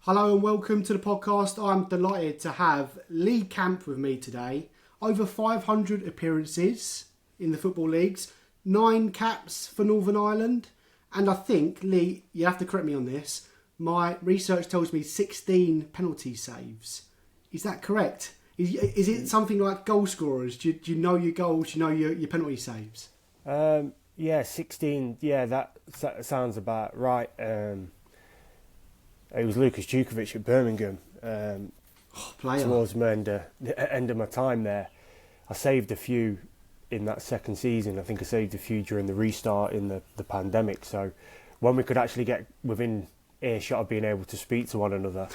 Hello and welcome to the podcast. I'm delighted to have Lee Camp with me today. Over 500 appearances in the football leagues, 9 caps for Northern Ireland, and I think, Lee, you have to correct me on this, my research tells me 16 penalty saves. Is that correct? Is it something like goal scorers? Do you know your goals? Do you know your penalty saves? 16. Yeah, that sounds about right. It was Lucas Djukovic at Birmingham. Towards the end of my time there, I saved a few in that second season. I think I saved a few during the restart in the pandemic. So when we could actually get within earshot of being able to speak to one another,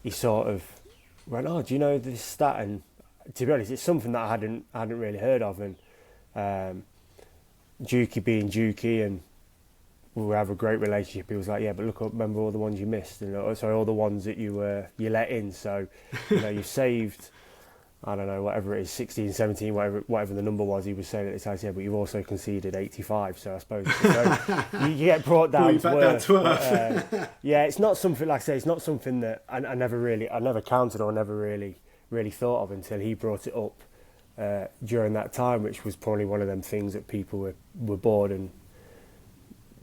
he sort of went, "Oh, do you know this stat?" And to be honest, it's something that I hadn't really heard of. And Dukey being Dukey, and we have a great relationship. He was like, "Yeah, but look, remember all the ones you missed, and all the ones that you let in. So, you saved, I don't know, whatever it is, 16, 17, whatever the number was." He was saying at the time, "Yeah, but you've also conceded 85." So I suppose you get brought down to earth. But, it's not something, like I say, it's not something that I never counted or never really thought of until he brought it up during that time, which was probably one of them things that people were bored and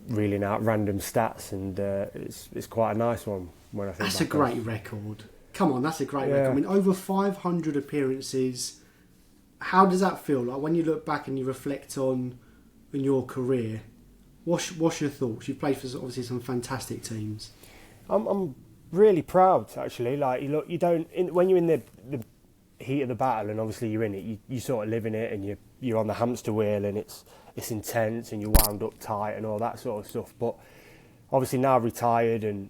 reeling out random stats, and it's quite a nice one when I think that's a great record. Come on, that's a great record. I mean, over 500 appearances. How does that feel? Like when you look back and you reflect on your career, what's your thoughts? You've played for obviously some fantastic teams. I'm really proud, actually. Like you don't when you're in the heat of the battle, and obviously you're in it. You sort of live in it, and you're on the hamster wheel, and it's intense, and you're wound up tight and all that sort of stuff. But obviously now retired and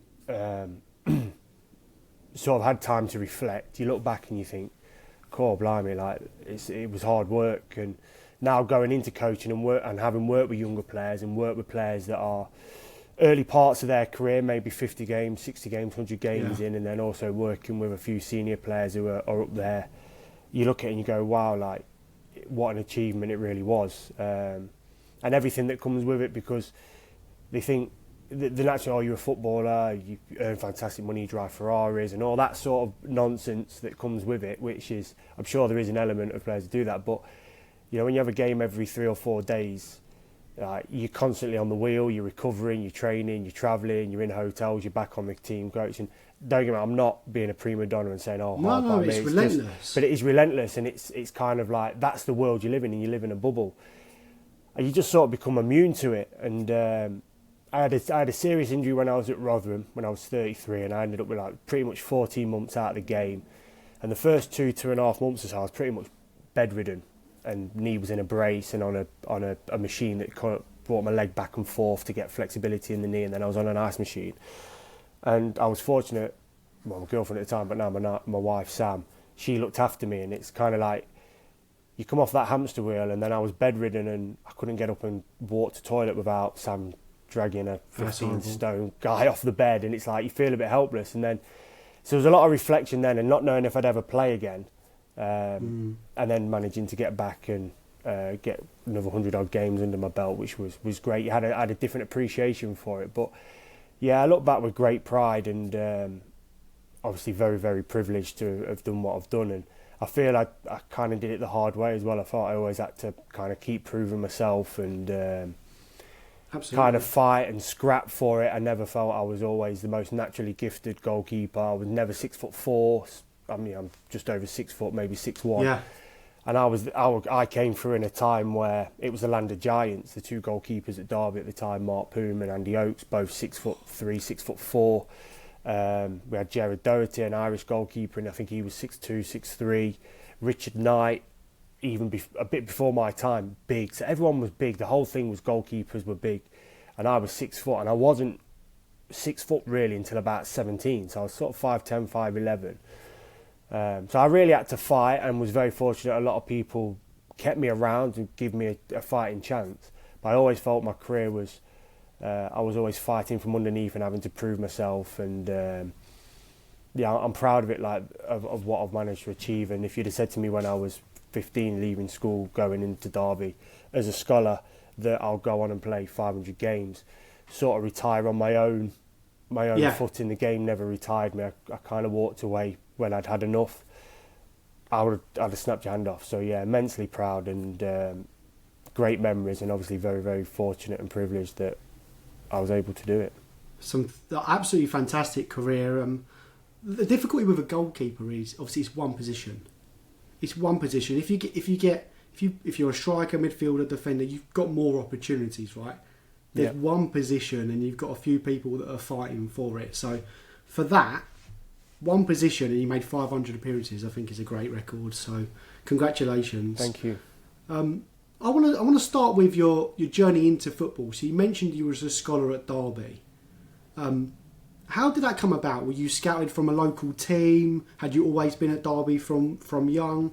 sort of had time to reflect, you look back and you think, "Cool, blimey, like it was hard work." And now going into coaching and having worked with younger players and worked with players that are early parts of their career, maybe 50 games, 60 games, 100 games in, and then also working with a few senior players who are up there, you look at it and you go, "Wow, like what an achievement it really was," and everything that comes with it, because they think the natural, "Oh, you're a footballer, you earn fantastic money, you drive Ferraris," and all that sort of nonsense that comes with it, which is, I'm sure there is an element of players who do that, but when you have a game every 3 or 4 days, you're constantly on the wheel, you're recovering, you're training, you're travelling, you're in hotels, you're back on the team coach. And don't get me wrong, I'm not being a prima donna and saying, "Oh, hard by me." It's relentless. But it is relentless, and it's kind of like, that's the world you live in, and you live in a bubble. And you just sort of become immune to it. And I had a serious injury when I was at Rotherham, when I was 33, and I ended up with like pretty much 14 months out of the game. And the first 2.5 months or so, I was pretty much bedridden, and knee was in a brace and on a machine that kind of brought my leg back and forth to get flexibility in the knee, and then I was on an ice machine. And I was fortunate, well, my girlfriend at the time, but now my wife Sam, she looked after me, and it's kind of like, you come off that hamster wheel, and then I was bedridden and I couldn't get up and walk to the toilet without Sam dragging a 15-stone guy off the bed, and it's like you feel a bit helpless. And then, so there was a lot of reflection then, and not knowing if I'd ever play again. And then managing to get back and get another 100-odd games under my belt, which was great. I had a different appreciation for it. But yeah, I look back with great pride, and obviously very, very privileged to have done what I've done. And I feel I kind of did it the hard way as well. I thought I always had to kind of keep proving myself and kind of fight and scrap for it. I never felt I was always the most naturally gifted goalkeeper. I was never 6'4". I mean, I'm just over 6 foot, maybe 6'1". Yeah. And I came through in a time where it was the land of giants. The 2 goalkeepers at Derby at the time, Mark Poom and Andy Oakes, both 6'3", 6'4". We had Gerard Doherty, an Irish goalkeeper, and I think he was 6'2", 6'3". Richard Knight, even a bit before my time, big. So everyone was big. The whole thing was goalkeepers were big, and I was 6 foot, and I wasn't 6 foot really until about 17. So I was sort of 5'10", 5'11". So I really had to fight, and was very fortunate. A lot of people kept me around and give me a fighting chance. But I always felt my career was, I was always fighting from underneath and having to prove myself. And I'm proud of it, like of what I've managed to achieve. And if you'd have said to me when I was 15, leaving school, going into Derby as a scholar, that I'll go on and play 500 games, sort of retire on my own my own Yeah. foot in the game never retired me. I kind of walked away when I'd had enough. I'd have snapped your hand off. So yeah, immensely proud and great memories, and obviously very, very fortunate and privileged that I was able to do it. Some absolutely fantastic career. The difficulty with a goalkeeper is obviously it's one position. It's one position. If you're a striker, midfielder, defender, you've got more opportunities, right? There's one position, and you've got a few people that are fighting for it. So for that one position, and you made 500 appearances, I think is a great record. So congratulations. Thank you. I want to start with your journey into football. So you mentioned you was a scholar at Derby. How did that come about? Were you scouted from a local team? Had you always been at Derby from young?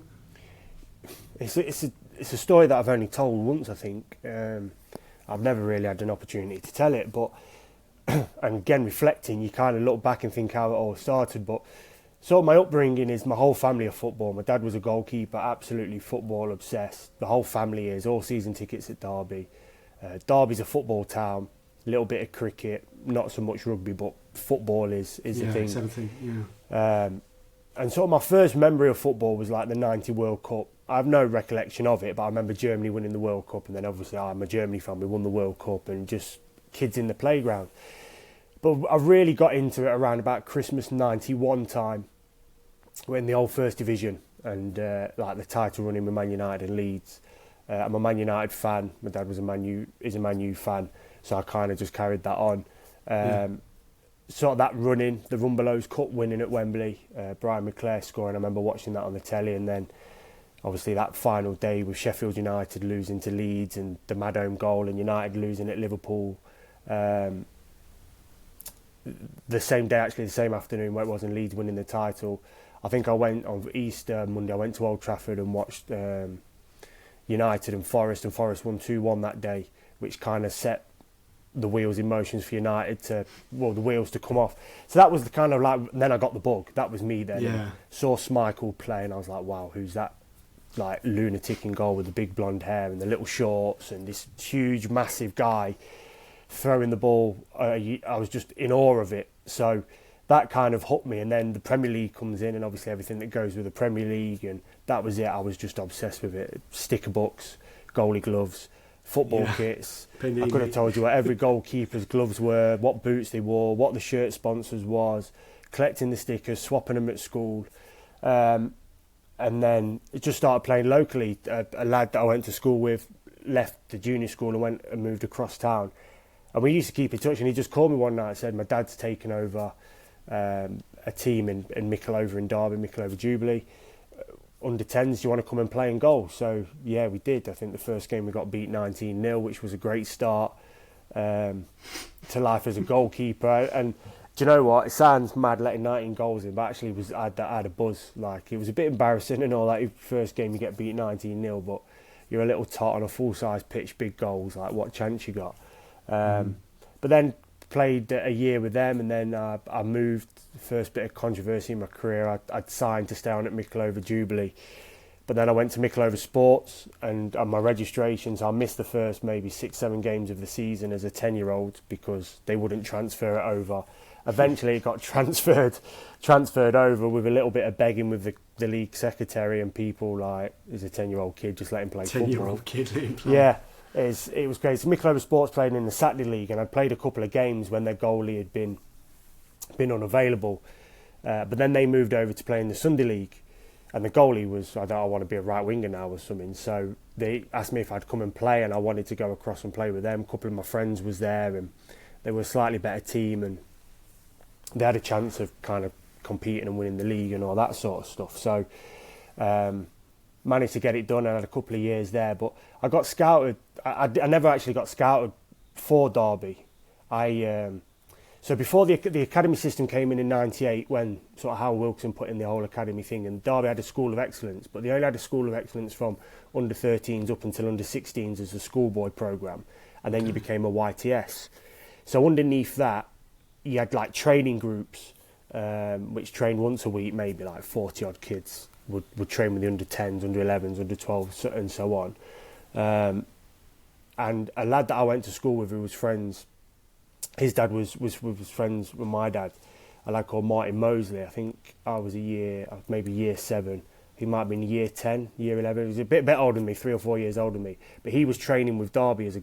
It's a story that I've only told once, I think. I've never really had an opportunity to tell it, but and again, reflecting, you kind of look back and think how it all started. But so my upbringing is my whole family are football. My dad was a goalkeeper, absolutely football obsessed. The whole family is, all season tickets at Derby. Derby's a football town, a little bit of cricket, not so much rugby, but football is the thing. It's everything, yeah. And so my first memory of football was like the '90 World Cup. I have no recollection of it, but I remember Germany winning the World Cup, and then obviously I'm a Germany fan, we won the World Cup, and just kids in the playground. But I really got into it around about Christmas '91 time, we're in the old First Division, and like the title running with Man United and Leeds. I'm a Man United fan. My dad was a Man U fan, so I kind of just carried that on. Sort of that running, the Rumbelows Cup winning at Wembley, Brian McClare scoring. I remember watching that on the telly, and then obviously that final day with Sheffield United losing to Leeds and the Madome goal, and United losing at Liverpool. The same day, actually, the same afternoon where it was in Leeds winning the title. I think I went on Easter Monday, I went to Old Trafford and watched United and Forest won 2-1 that day, which kind of set the wheels in motion for United the wheels to come off. So that was the kind of like, then I got the bug. That was me then. Yeah. Saw Schmeichel play and I was like, wow, who's that like lunatic in goal with the big blonde hair and the little shorts and this huge, massive guy throwing the ball. I was just in awe of it. So that kind of hooked me, and then the Premier League comes in and obviously everything that goes with the Premier League, and that was it. I was just obsessed with it. Sticker books, goalie gloves, football kits. I could have told you what every goalkeeper's gloves were, what boots they wore, what the shirt sponsors was, collecting the stickers, swapping them at school. And then it just started playing locally. A lad that I went to school with left the junior school and went and moved across town. And we used to keep in touch, and he just called me one night and said, my dad's taken over a team in Mickleover in Derby, Mickleover Jubilee. Under 10s, do you want to come and play in goal? So, yeah, we did. I think the first game we got beat 19-0, which was a great start to life as a goalkeeper. And do you know what? It sounds mad letting 19 goals in, but actually I had a buzz. Like, it was a bit embarrassing and all that. First game you get beat 19-0, but you're a little tot on a full-size pitch, big goals. Like, what chance you got? But then played a year with them, and then I moved. First bit of controversy in my career, I'd signed to stay on at Mickleover Jubilee, but then I went to Mickleover Sports, and on my registrations I missed the first maybe 6-7 games of the season as a 10-year-old because they wouldn't transfer it over. Eventually it got transferred over with a little bit of begging with the league secretary and people, like, he's a 10-year-old kid, just let him play football. 10-year-old kid let him play. Yeah. It was great. So Mickleover Sports played in the Saturday League, and I'd played a couple of games when their goalie had been unavailable. But then they moved over to play in the Sunday League, and the goalie was, I want to be a right winger now or something. So they asked me if I'd come and play, and I wanted to go across and play with them. A couple of my friends was there, and they were a slightly better team, and they had a chance of kind of competing and winning the league and all that sort of stuff. So managed to get it done. I had a couple of years there, but I got scouted. I never actually got scouted for Derby. So before the academy system came in '98, when sort of Hal Wilson put in the whole academy thing, and Derby had a school of excellence, but they only had a school of excellence from under 13s up until under 16s as a schoolboy programme, and then you became a YTS. So underneath that, you had like training groups, which trained once a week, maybe like 40 odd kids would train with the under 10s, under 11s, under 12s, and so on. And a lad that I went to school with, who was friends his dad was friends with my dad, a lad called Martin Mosley. I think I was maybe year 7. He might have been year 10, year 11. He was a bit older than me, 3 or 4 years older than me. But he was training with Derby with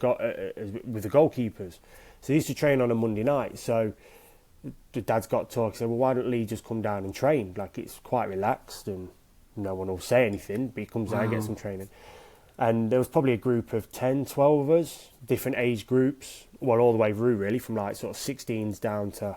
the goalkeepers. So he used to train on a Monday night. So the dad's got talk. He said, well, why don't Lee just come down and train? Like, it's quite relaxed and no one will say anything, but he comes down and gets some training. And there was probably a group of 10, 12 of us, different age groups, well, all the way through, really, from like sort of 16s down to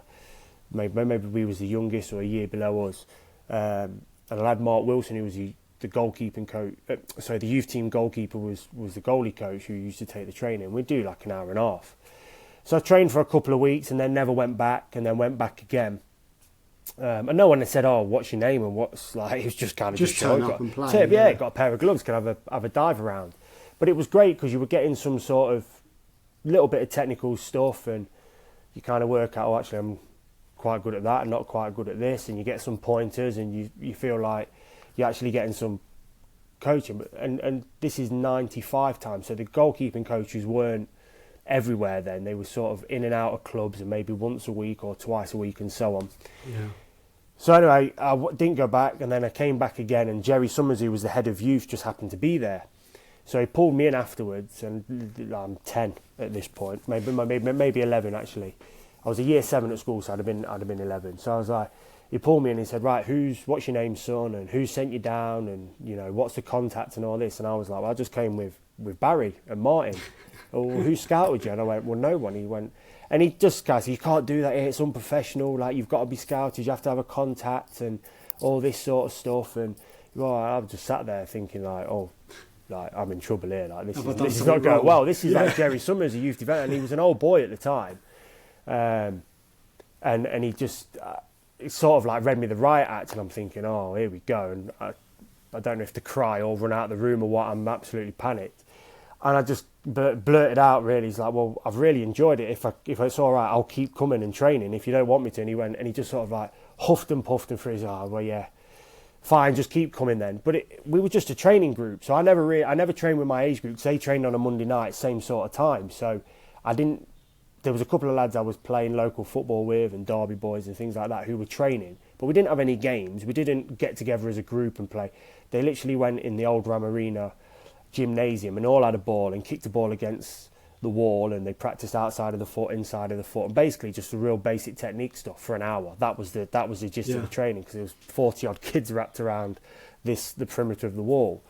maybe we was the youngest or a year below us. And a lad, Mark Wilson, who was the goalkeeping coach, the youth team goalkeeper was the goalie coach who used to take the training. We'd do like an hour and a half. So I trained for a couple of weeks and then never went back, and then went back again. And no one had said, oh, what's your name? And what's like, it was just kind of just turn up and play. Yeah, got a pair of gloves, could have a dive around. But it was great because you were getting some sort of little bit of technical stuff, and you kind of work out, oh, actually, I'm quite good at that and not quite good at this, and you get some pointers, and you feel like you're actually getting some coaching. And this is 95 times, so the goalkeeping coaches weren't everywhere then. They were sort of in and out of clubs and maybe once a week or twice a week and so on. Yeah. So anyway, I didn't go back, and then I came back again, and Jerry Summers, who was the head of youth, just happened to be there. So he pulled me in afterwards, and I'm 10 at this point, maybe 11 actually. I was a year 7 at school, so I'd have been 11. So I was like, he pulled me in and he said, right, what's your name, son, and who sent you down, and what's the contact and all this? And I was like, well, I just came with Barry and Martin. Oh, who scouted you? And I went, well, no one. He went, and he just guys, you can't do that here. It's unprofessional. Like, you've got to be scouted. You have to have a contact and all this sort of stuff. And well, I just sat there thinking like, oh, like I'm in trouble here. Like this is not going well. This is like Jerry Summers, a youth development, and he was an old boy at the time. And he just sort of like read me the riot act, and I'm thinking, oh, here we go. And I don't know if to cry or run out of the room or what. I'm absolutely panicked. And I just blurted out, really. He's like, well, I've really enjoyed it. If it's all right, I'll keep coming and training. If you don't want me to. And he went, and he just sort of like huffed and puffed and through his, well, yeah, fine, just keep coming then. But we were just a training group. So I never trained with my age group. They trained on a Monday night, same sort of time. So there was a couple of lads I was playing local football with, and Derby boys and things like that, who were training. But we didn't have any games. We didn't get together as a group and play. They literally went in the old Ram Arena gymnasium and all had a ball and kicked the ball against the wall, and they practiced outside of the foot, inside of the foot, and basically just the real basic technique stuff for an hour. That was the gist of the training, because there was 40 odd kids wrapped around the perimeter of the wall.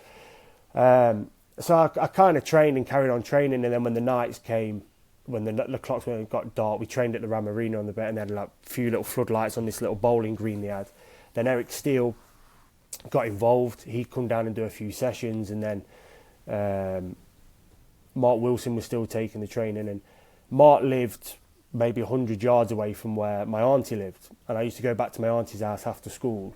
So I kind of trained and carried on training, and then when the nights came, when the clocks got dark, we trained at the Ram Arena on the bed, and they had like a few little floodlights on this little bowling green they had. Then Eric Steele got involved. He'd come down and do a few sessions, and then Mark Wilson was still taking the training, and Mark lived maybe 100 yards away from where my auntie lived, and I used to go back to my auntie's house after school.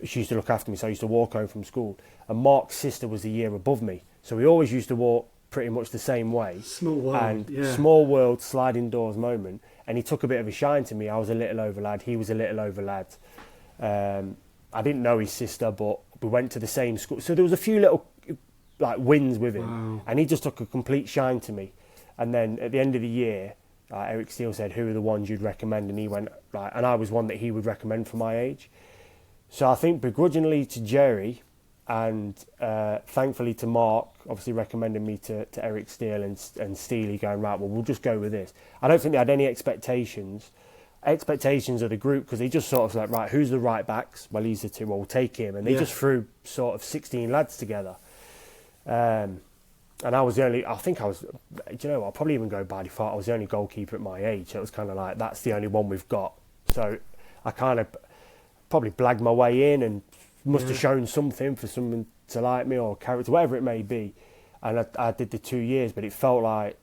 She used to look after me, so I used to walk home from school, and Mark's sister was a year above me, so we always used to walk pretty much the same way. Small world, small world, sliding doors moment, and he took a bit of a shine to me. I was a little over lad, he was a little over lad. I didn't know his sister, but we went to the same school, so there was a few little like wins with him. Wow. And he just took a complete shine to me. And then at the end of the year, Eric Steele said, who are the ones you'd recommend? And he went, like, and I was one that he would recommend for my age. So I think begrudgingly to Jerry, and thankfully to Mark, obviously recommending me to Eric Steele, and Steely going, right, well, we'll just go with this. I don't think they had any expectations of the group, because they just sort of like, right, who's the right backs? Well, he's the two, well, we'll take him. And they just threw sort of 16 lads together. And I was the only, I think I was, do you know what, I'll probably even go by default, I was the only goalkeeper at my age. So it was kind of like, that's the only one we've got. So I kind of probably blagged my way in, and must have shown something for someone to like me, or character, whatever it may be. And I did the 2 years, but it felt like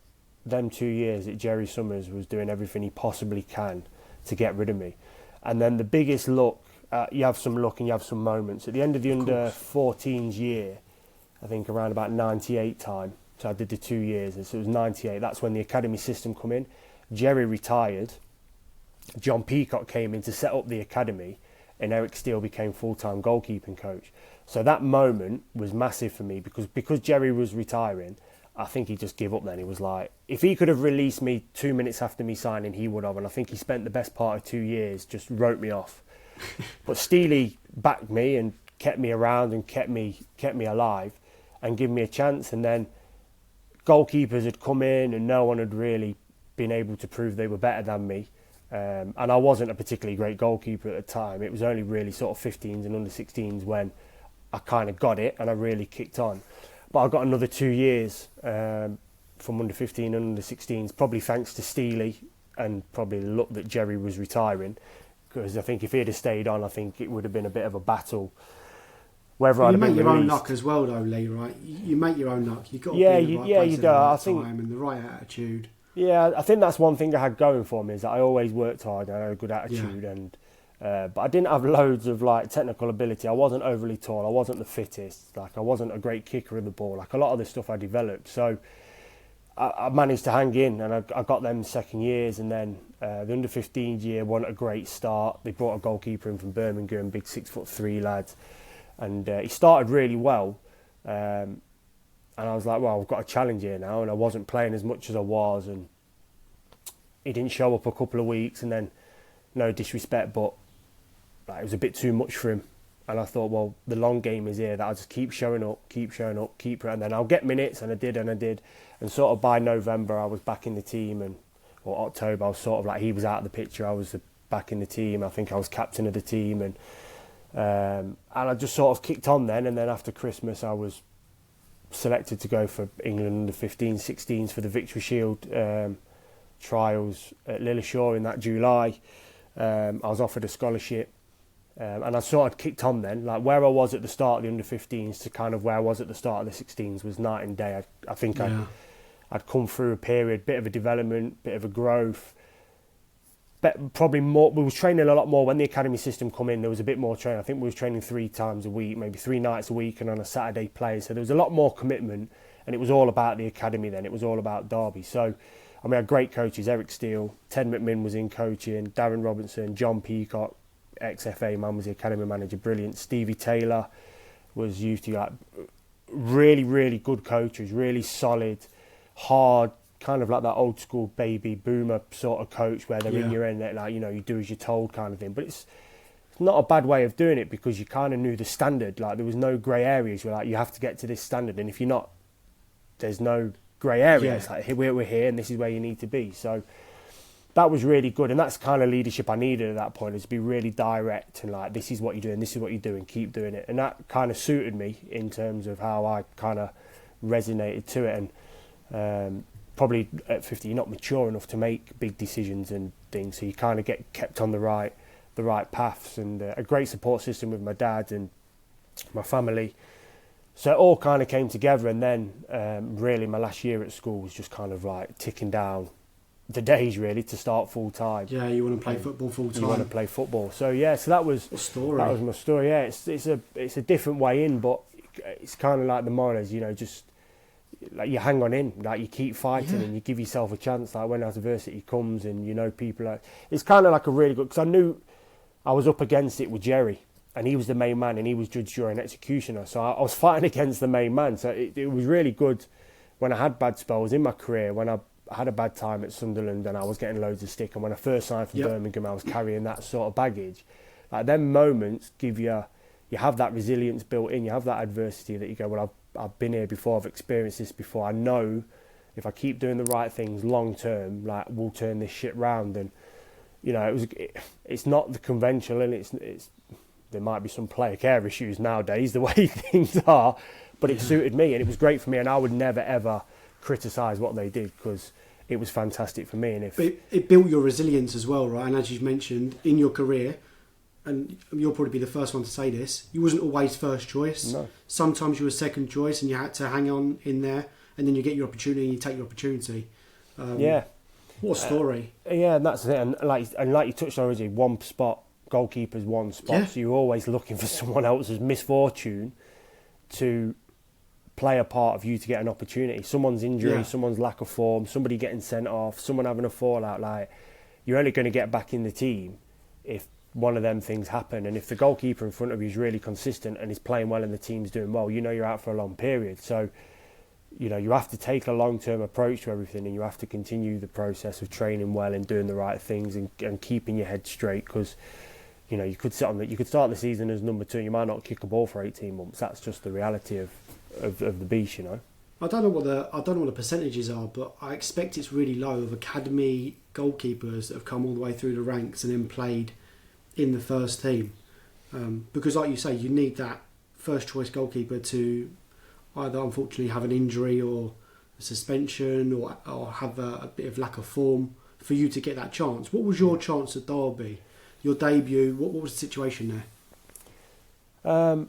them 2 years that Jerry Summers was doing everything he possibly can to get rid of me. And then the biggest luck, you have some luck and you have some moments. At the end of the under-14s year, I think around about 98 time, so I did the 2 years, and so it was 98, that's when the academy system come in. Jerry retired, John Peacock came in to set up the academy, and Eric Steele became full-time goalkeeping coach. So that moment was massive for me, because Jerry was retiring, I think he just gave up then. He was like, if he could have released me 2 minutes after me signing, he would have. And I think he spent the best part of 2 years just wrote me off. But Steely backed me and kept me around and kept me alive and given me a chance. And then goalkeepers had come in and no one had really been able to prove they were better than me. And I wasn't a particularly great goalkeeper at the time. It was only really sort of 15s and under 16s when I kind of got it and I really kicked on. But I got another 2 years from under 15 and under 16s, probably thanks to Steely and probably the luck that Jerry was retiring. Because I think if he'd have stayed on, I think it would have been a bit of a battle. Whether I'd have been released. You make your own luck as well, though, Lee. Right? You make your own luck. You've got to be in the right place you at do. the right I think, time and the right attitude. Yeah, I think that's one thing I had going for me is that I always worked hard and I had a good attitude. And but I didn't have loads of like technical ability. I wasn't overly tall. I wasn't the fittest. Like I wasn't a great kicker of the ball. Like a lot of the stuff I developed. So I managed to hang in, and I got them second years, and then the under 15s year wasn't a great start. They brought a goalkeeper in from Birmingham, big 6'3" lad, and he started really well. And I was like, well, I've got a challenge here now, and I wasn't playing as much as I was, and he didn't show up a couple of weeks, and then no disrespect, but like, it was a bit too much for him. And I thought, well, the long game is here, that I'll just keep showing up, and then I'll get minutes, and I did. And sort of by November, I was back in the team, or October, I was sort of like, he was out of the picture, I was back in the team. I think I was captain of the team, and I just sort of kicked on then. And then after Christmas, I was selected to go for England under 15s, 16s for the Victory Shield trials at Lilleshall in that July. I was offered a scholarship. And I sort of kicked on then, like where I was at the start of the under 15s to kind of where I was at the start of the 16s was night and day. I think I'd come through a period, bit of a development, bit of a growth. But probably more, we was training a lot more when the academy system come in. There was a bit more training. I think we was training 3 times a week, maybe 3 nights a week, and on a Saturday play. So there was a lot more commitment, and it was all about the academy then. It was all about Derby. So I mean, I had great coaches. Eric Steele, Ted McMinn was in coaching, Darren Robinson, John Peacock, ex-FA man, was the academy manager, brilliant. Stevie Taylor was used to like really, really good coaches, really solid, hard, kind of like that old school baby boomer sort of coach where they're in your end, like, you know, you do as you're told kind of thing. But it's not a bad way of doing it because you kind of knew the standard. Like there was no grey areas. Where like you have to get to this standard, and if you're not, there's no grey areas. Like we're here, and this is where you need to be. So that was really good, and that's the kind of leadership I needed at that point, is to be really direct and like, this is what you're doing, this is what you're doing, keep doing it. And that kind of suited me in terms of how I kind of resonated to it. And probably at 50, you're not mature enough to make big decisions and things, so you kind of get kept on the right paths. And a great support system with my dad and my family. So it all kind of came together, and then really my last year at school was just kind of like ticking down the days really to start full time. Yeah, you want to play football full time. You want to play football. So yeah, so that was my story. Yeah, it's a different way in, but it's kind of like the Mourners, you know, just like you hang on in, like you keep fighting and you give yourself a chance. Like when adversity comes, and you know people are, it's kind of like a really good, because I knew I was up against it with Jerry, and he was the main man, and he was judge, jury, and executioner. So I was fighting against the main man. So it was really good when I had bad spells in my career, when I had a bad time at Sunderland and I was getting loads of stick, and when I first signed for Birmingham I was carrying that sort of baggage. Like them moments give you have that resilience built in, you have that adversity that you go, well, I've been here before, I've experienced this before, I know if I keep doing the right things long term, like we'll turn this shit round. And you know, it's not the conventional, and it's there might be some player care issues nowadays the way things are, but it suited me and it was great for me, and I would never ever criticise what they did because it was fantastic for me. And but it built your resilience as well, right? And as you've mentioned in your career, and you'll probably be the first one to say this, you wasn't always first choice. No. Sometimes you were second choice, and you had to hang on in there, and then you get your opportunity and you take your opportunity. What a story. And that's it. And like you touched on already, one spot, goalkeeper's one spot, so you're always looking for someone else's misfortune to play a part of you to get an opportunity. Someone's injury, someone's lack of form, somebody getting sent off, someone having a fallout. Like, you're only going to get back in the team if one of them things happen. And if the goalkeeper in front of you is really consistent and is playing well and the team's doing well, you know you're out for a long period. So you have to take a long-term approach to everything, and you have to continue the process of training well and doing the right things and keeping your head straight, because you could start the season as number 2, you might not kick a ball for 18 months. That's just the reality of the beast. I don't know what the percentages are, but I expect it's really low of academy goalkeepers that have come all the way through the ranks and then played in the first team, because like you say, you need that first choice goalkeeper to either unfortunately have an injury or a suspension or have a bit of lack of form for you to get that chance. What was your chance at Derby? Your debut, what was the situation there?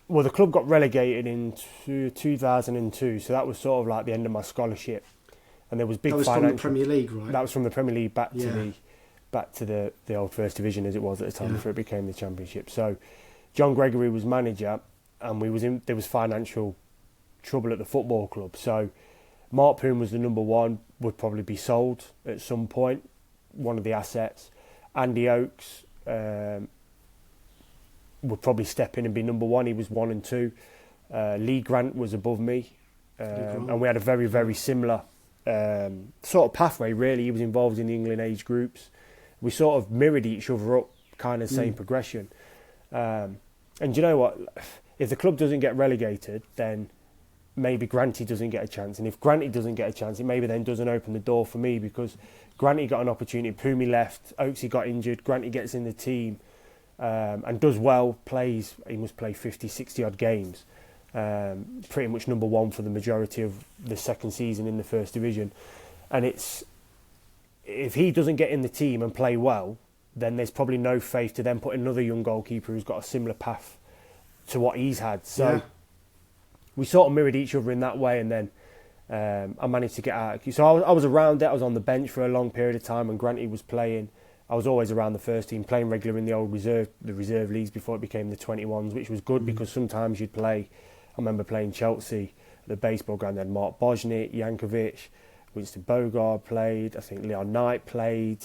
Well, the club got relegated in 2002, so that was sort of like the end of my scholarship. And there was big financial... That was from the Premier League, right? That was from the Premier League back to the old First Division as it was at the time before it became the Championship. So John Gregory was manager, and there was financial trouble at the football club. So Mark Poon was the number 1, would probably be sold at some point, one of the assets. Andy Oakes would probably step in and be number 1. He was 1 and 2. Lee Grant was above me, and we had a very, very similar sort of pathway, really. He was involved in the England age groups. We sort of mirrored each other up, kind of same progression. And you know what? If the club doesn't get relegated, then maybe Granty doesn't get a chance. And if Granty doesn't get a chance, it maybe then doesn't open the door for me, because Granty got an opportunity, Pumi left, Oakesy got injured, Granty gets in the team and does well, he must play 50, 60 odd games. Pretty much number 1 for the majority of the second season in the First Division. And if he doesn't get in the team and play well, then there's probably no faith to then put another young goalkeeper who's got a similar path to what he's had. So we sort of mirrored each other in that way, and then I managed to get out. So I was around it. I was on the bench for a long period of time when Granty was playing. I was always around the first team, playing regular in the old reserve leagues before it became the 21s, which was good because sometimes you'd play. I remember playing Chelsea at the baseball ground. They had Mark Bosnich, Jankovic, Winston Bogard played. I think Leon Knight played.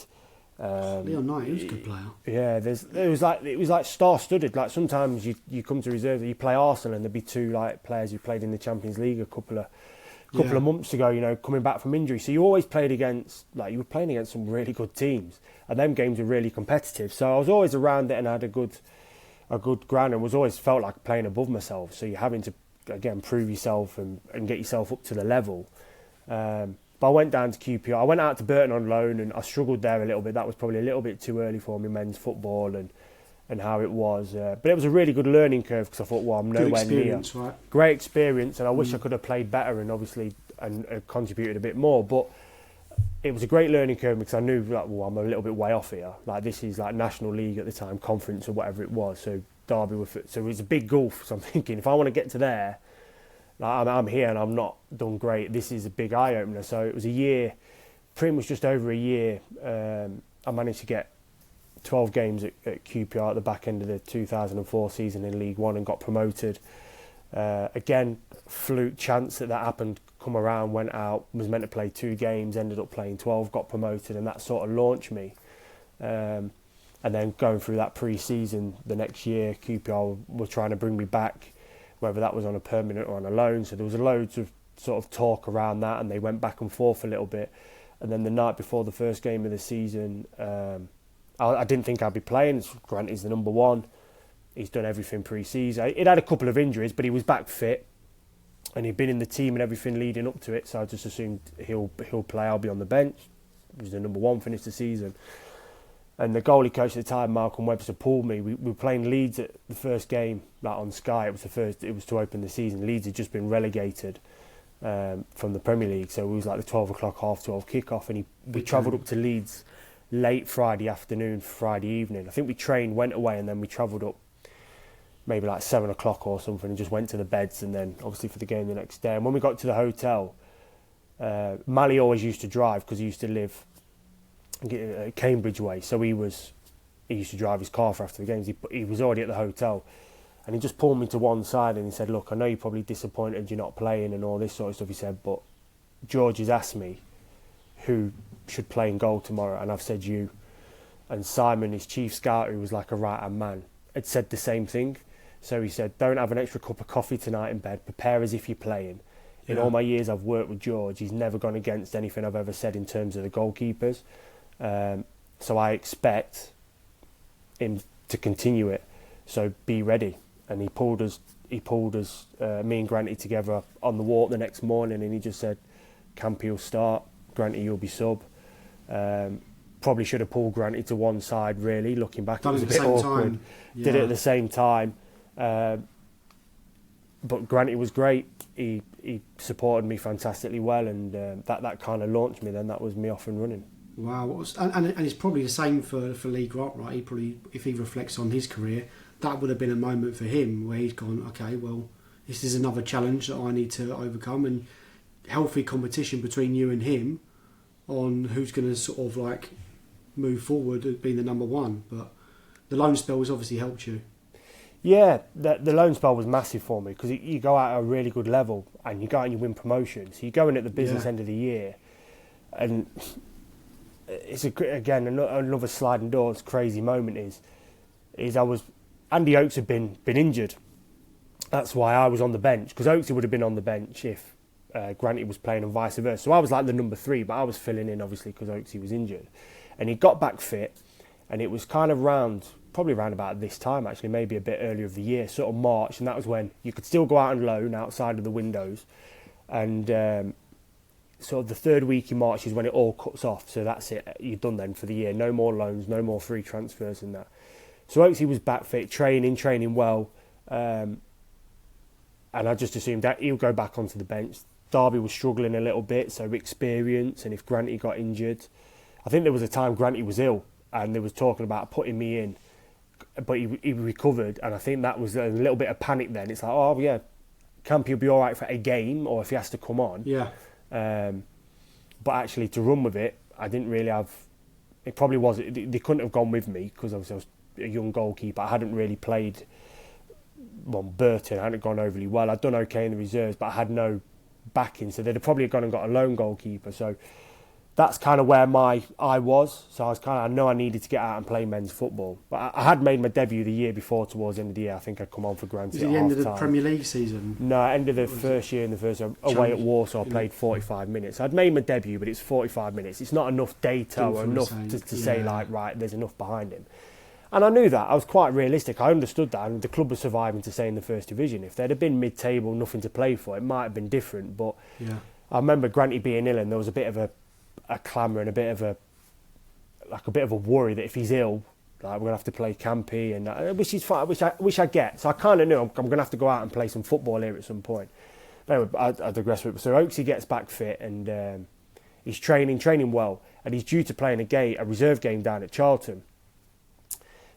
Leon Knight, he was a good player. Yeah, it was like star-studded. Like sometimes you come to reserve, you play Arsenal, and there'd be 2 like players who played in the Champions League a couple of months ago. Coming back from injury, so you always played against you were playing against some really good teams, and them games were really competitive. So I was always around it and had a good ground, and was always felt like playing above myself. So you're having to again prove yourself and get yourself up to the level. But I went down to QPR. I went out to Burton on loan, and I struggled there a little bit. That was probably a little bit too early for me, men's football and how it was. But it was a really good learning curve, because I thought, well, I'm nowhere near. Right? Great experience, and I wish I could have played better and obviously contributed a bit more. But it was a great learning curve, because I knew, I'm a little bit way off here. This is National League at the time, conference or whatever it was. So Derby so it was a big gulf. So I'm thinking, if I want to get to there, I'm here and I'm not done great. This is a big eye-opener. So it was a year, pretty much just over a year. I managed to get 12 games at QPR at the back end of the 2004 season in League One and got promoted. Again, fluke chance that happened, come around, went out, was meant to play 2 games, ended up playing 12, got promoted, and that sort of launched me. And then going through that pre-season the next year, QPR were trying to bring me back, whether that was on a permanent or on a loan. So there was loads of sort of talk around that, and they went back and forth a little bit. And then the night before the first game of the season, I didn't think I'd be playing. Grant is the number 1. He's done everything pre-season. He'd had a couple of injuries, but he was back fit, and he'd been in the team and everything leading up to it. So I just assumed he'll play. I'll be on the bench. He was the number 1, finished the season. And the goalie coach at the time, Malcolm Webster, pulled me. We were playing Leeds at the first game, on Sky. It was to open the season. Leeds had just been relegated from the Premier League, so it was the 12 o'clock, 12:30 kick-off, and we travelled up to Leeds late Friday afternoon, Friday evening. I think we trained, went away, and then we travelled up maybe 7 o'clock or something, and just went to the beds, and then obviously for the game the next day. And when we got to the hotel, Mally always used to drive, because he used to live Cambridge way, so he used to drive his car for after the games. He was already at the hotel, and he just pulled me to one side and he said, "Look, I know you're probably disappointed you're not playing and all this sort of stuff," he said, "but George has asked me who should play in goal tomorrow, and I've said you." And Simon, his chief scout, who was like a right-hand man, had said the same thing. So he said, "Don't have an extra cup of coffee tonight in bed, prepare as if you're playing. In all my years I've worked with George, he's never gone against anything I've ever said in terms of the goalkeepers. So I expect him to continue it. So be ready. And he pulled us, me and Granty together on the walk the next morning, and he just said, Campy will start, Granty you'll be sub. Probably should have pulled Granty to one side, really. Looking back, it was a bit awkward. Did it at the same time. But Granty was great. He supported me fantastically well, and that kind of launched me. Then that was me off and running. Wow, and it's probably the same for Lee Grant, right? He probably, if he reflects on his career, that would have been a moment for him where he's gone, okay, well, this is another challenge that I need to overcome, and healthy competition between you and him on who's going to sort of like move forward being the number one. But the loan spell has obviously helped you. Yeah, the loan spell was massive for me because you go out at a really good level and you go out and you win promotions. So you go in at the business end of the year, and it's again another sliding doors crazy moment is I was Andy Oakes had been injured. That's why I was on the bench, because Oakesy would have been on the bench if Granty was playing and vice versa. So I was like the number 3, but I was filling in obviously because Oakesy was injured, and he got back fit, and it was kind of probably around about this time actually, maybe a bit earlier of the year, sort of March, and that was when you could still go out and loan outside of the windows, and sort of the third week in March is when it all cuts off. So that's it, you're done then for the year. No more loans, no more free transfers and that. So Oakesy was back fit, training well, and I just assumed that he'll go back onto the bench. Derby was struggling a little bit, so experience, and if Granty got injured, I think there was a time Granty was ill, and they was talking about putting me in, but he recovered, and I think that was a little bit of panic then. It's like, oh yeah, Campy will be all right for a game, or if he has to come on. Yeah. But actually, to run with it, I didn't really have. It probably was. They couldn't have gone with me because obviously I was a young goalkeeper. I hadn't really played. Well, Burton, I hadn't gone overly well. I'd done okay in the reserves, but I had no backing, so they'd have probably gone and got a lone goalkeeper. So that's kind of where I was. So I know I needed to get out and play men's football. But I had made my debut the year before, towards the end of the year. I think I'd come on for Granty at the end of the half-time. Premier League season? No, end of the first year in the first away at Warsaw, I played 45 minutes. I'd made my debut, but it's 45 minutes. It's not enough data or enough to say, like, right, there's enough behind him. And I knew that. I was quite realistic. I understood that. And the club was surviving to stay in the first division. If they'd have been mid-table, nothing to play for, it might have been different. But I remember Granty being ill, and there was a bit of a clamour and a bit of a worry that if he's ill, like, we're going to have to play Campy, and which is fine, which I get. So I kind of knew I'm going to have to go out and play some football here at some point. But anyway, I digress. So Oakesy gets back fit, and he's training well, and he's due to play in a reserve game down at Charlton.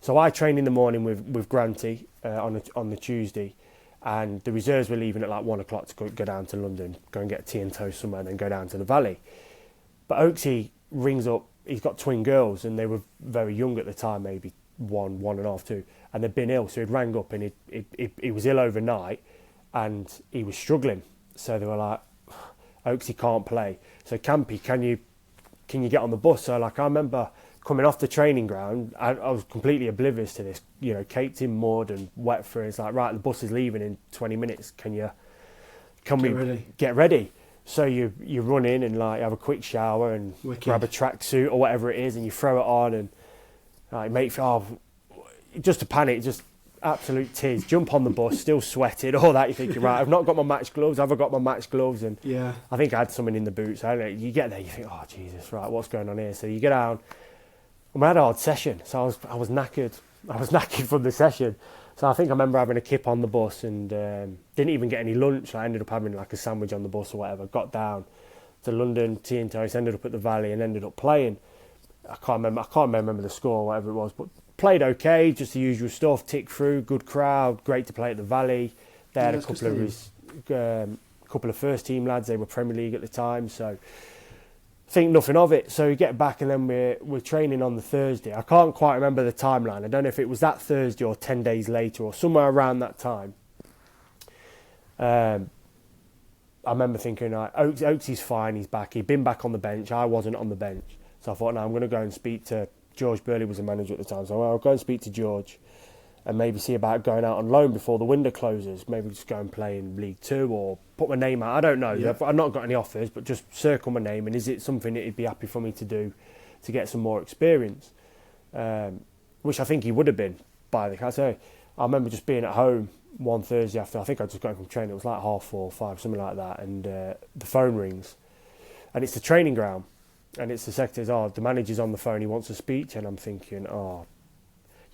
So I trained in the morning with Granty on the Tuesday, and the reserves were leaving at like 1 o'clock to go down to London, go and get tea and toast somewhere, and then go down to the Valley. But Oakesy rings up. He's got twin girls, and they were very young at the time, maybe one and a half, 2, and they'd been ill. So he'd rang up, and he was ill overnight, and he was struggling. So they were like, Oakesy can't play. So Campy, can you get on the bus? So like I remember coming off the training ground, I was completely oblivious to this, caked in mud and wet through. It's like, right, the bus is leaving in 20 minutes. Can we get ready? So you run in and like have a quick shower and grab a tracksuit or whatever it is, and you throw it on, and like just a panic, just absolute tears. Jump on the bus, still sweating, all that. You're thinking, right, I've not got my match gloves. Have I got my match gloves? And I think I had something in the boots. I don't know. You get there, you think, oh Jesus, right, what's going on here? So you get down. We had a hard session, so I was knackered. I was knackered from the session. So I think I remember having a kip on the bus and didn't even get any lunch. I ended up having like a sandwich on the bus or whatever. Got down to London, tea and toast, ended up at the Valley and ended up playing. I can't remember the score or whatever it was, but played okay, just the usual stuff, tick through, good crowd, great to play at the Valley. They had a couple of first team lads, they were Premier League at the time, so think nothing of it. So we get back, and then we're training on the Thursday. I can't quite remember the timeline. I don't know if it was that Thursday or 10 days later or somewhere around that time. I remember thinking, Oaksy's fine, he's back. He'd been back on the bench. I wasn't on the bench. So I thought, no, I'm going to go and speak to George Burley was the manager at the time. So I'll go and speak to George and maybe see about going out on loan before the window closes. Maybe just go and play in League Two or put my name out. I don't know. Yeah. I've not got any offers, but just circle my name. And is it something that he'd be happy for me to do to get some more experience? Which I think he would have been by the case. I remember just being at home one Thursday after, I think I just got from training, it was like 4:30, 5, something like that, and the phone rings, and it's the training ground, and it's the secretary, the manager's on the phone, he wants a speech, and I'm thinking,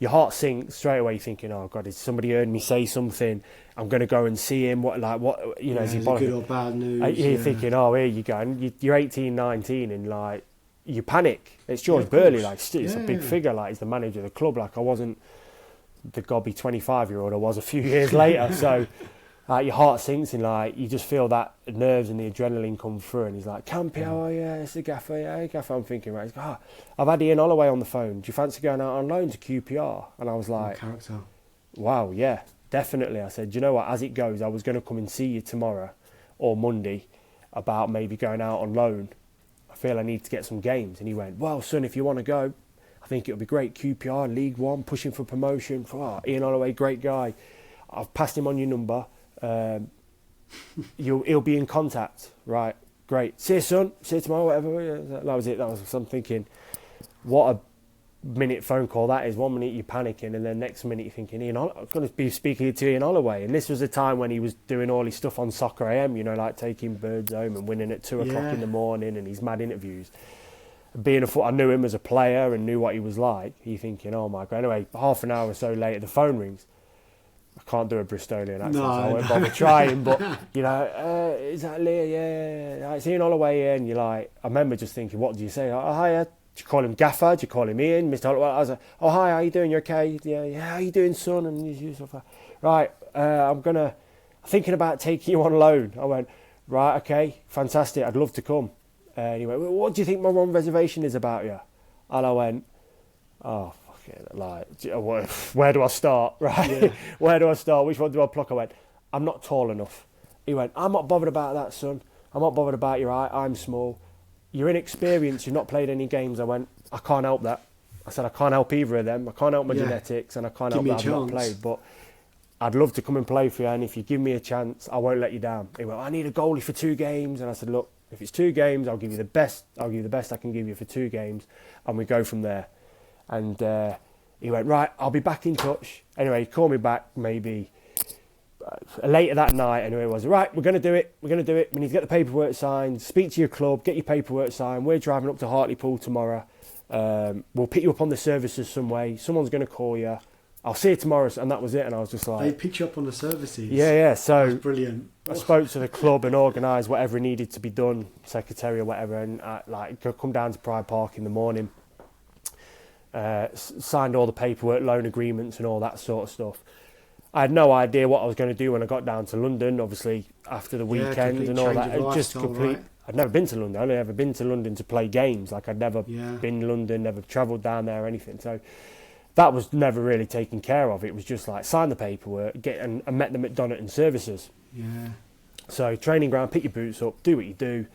your heart sinks straight away, thinking, oh God, has somebody heard me say something? I'm going to go and see him, is he good or bad news? You're thinking, here you go, and you're 18, 19, and like, you panic. It's George Burley, like, it's a big figure, like, he's the manager of the club, like, I wasn't the gobby 25-year-old I was a few years later, so your heart sinks, and like, you just feel that nerves and the adrenaline come through, and he's like, Campy, it's the gaffer, gaffer. I'm thinking, right, I've had Ian Holloway on the phone, do you fancy going out on loan to QPR? And I was like, wow, yeah, definitely. I said, do you know what, as it goes, I was going to come and see you tomorrow or Monday about maybe going out on loan. I feel I need to get some games. And he went, well, son, if you want to go, I think it'll be great. QPR, League One, pushing for promotion. Ian Holloway, great guy. I've passed him on your number. He'll be in contact. Right, great. See you, son. See you tomorrow, whatever. That was it. I'm thinking, what a minute phone call that is. 1 minute you're panicking, and then next minute you're thinking, I'm going to be speaking to Ian Holloway. And this was a time when he was doing all his stuff on Soccer AM, like taking birds home and winning at 2 o'clock in the morning, and his mad interviews. I knew him as a player and knew what he was like. You're thinking, oh my God. Anyway, half an hour or so later, the phone rings. I can't do a Bristolian accent, so I won't bother trying. But, is that Lee? Yeah. It's Ian Holloway here. And you're like, I remember just thinking, what do you say? Oh, hiya. Do you call him Gaffer? Do you call him Ian? Mr. Holloway? I was like, oh, hi, how you doing? You okay? Yeah, how you doing, son? And you stuff like, right, I'm thinking about taking you on loan. I went, right, okay, fantastic. I'd love to come. And he went, well, what do you think my one reservation is about you? And I went, oh, where do I start, right? Yeah. Where do I start? Which one do I pluck? I went, I'm not tall enough. He went, I'm not bothered about that, son. I'm not bothered about your height. I'm small. You're inexperienced. You've not played any games. I went, I can't help that. I said, I can't help either of them. I can't help my genetics, and I can't help that I've not played. But I'd love to come and play for you, and if you give me a chance, I won't let you down. He went, I need a goalie for 2 games. And I said, look, if it's 2 games, I'll give you the best. I'll give you the best I can give you for 2 games, and we go from there. And he went, right, I'll be back in touch. Anyway, he called me back maybe later that night. Anyway, it was, right, we're going to do it. We need to get the paperwork signed. Speak to your club, get your paperwork signed. We're driving up to Hartlepool tomorrow. We'll pick you up on the services some way. Someone's going to call you. I'll see you tomorrow. And that was it. And I was just like... They picked you up on the services? Yeah. So that's brilliant. I spoke to the club and organised whatever needed to be done, secretary or whatever, and come down to Pride Park in the morning. Signed all the paperwork, loan agreements and all that sort of stuff. I had no idea what I was going to do when I got down to London, obviously, after the weekend and all that. Right? I'd never been to London. I'd only ever been to London to play games. Like, I'd never been to London, never travelled down there or anything. So that was never really taken care of. It was just like, sign the paperwork, and met them at Donington Services. Yeah. So, training ground, pick your boots up, do what you do.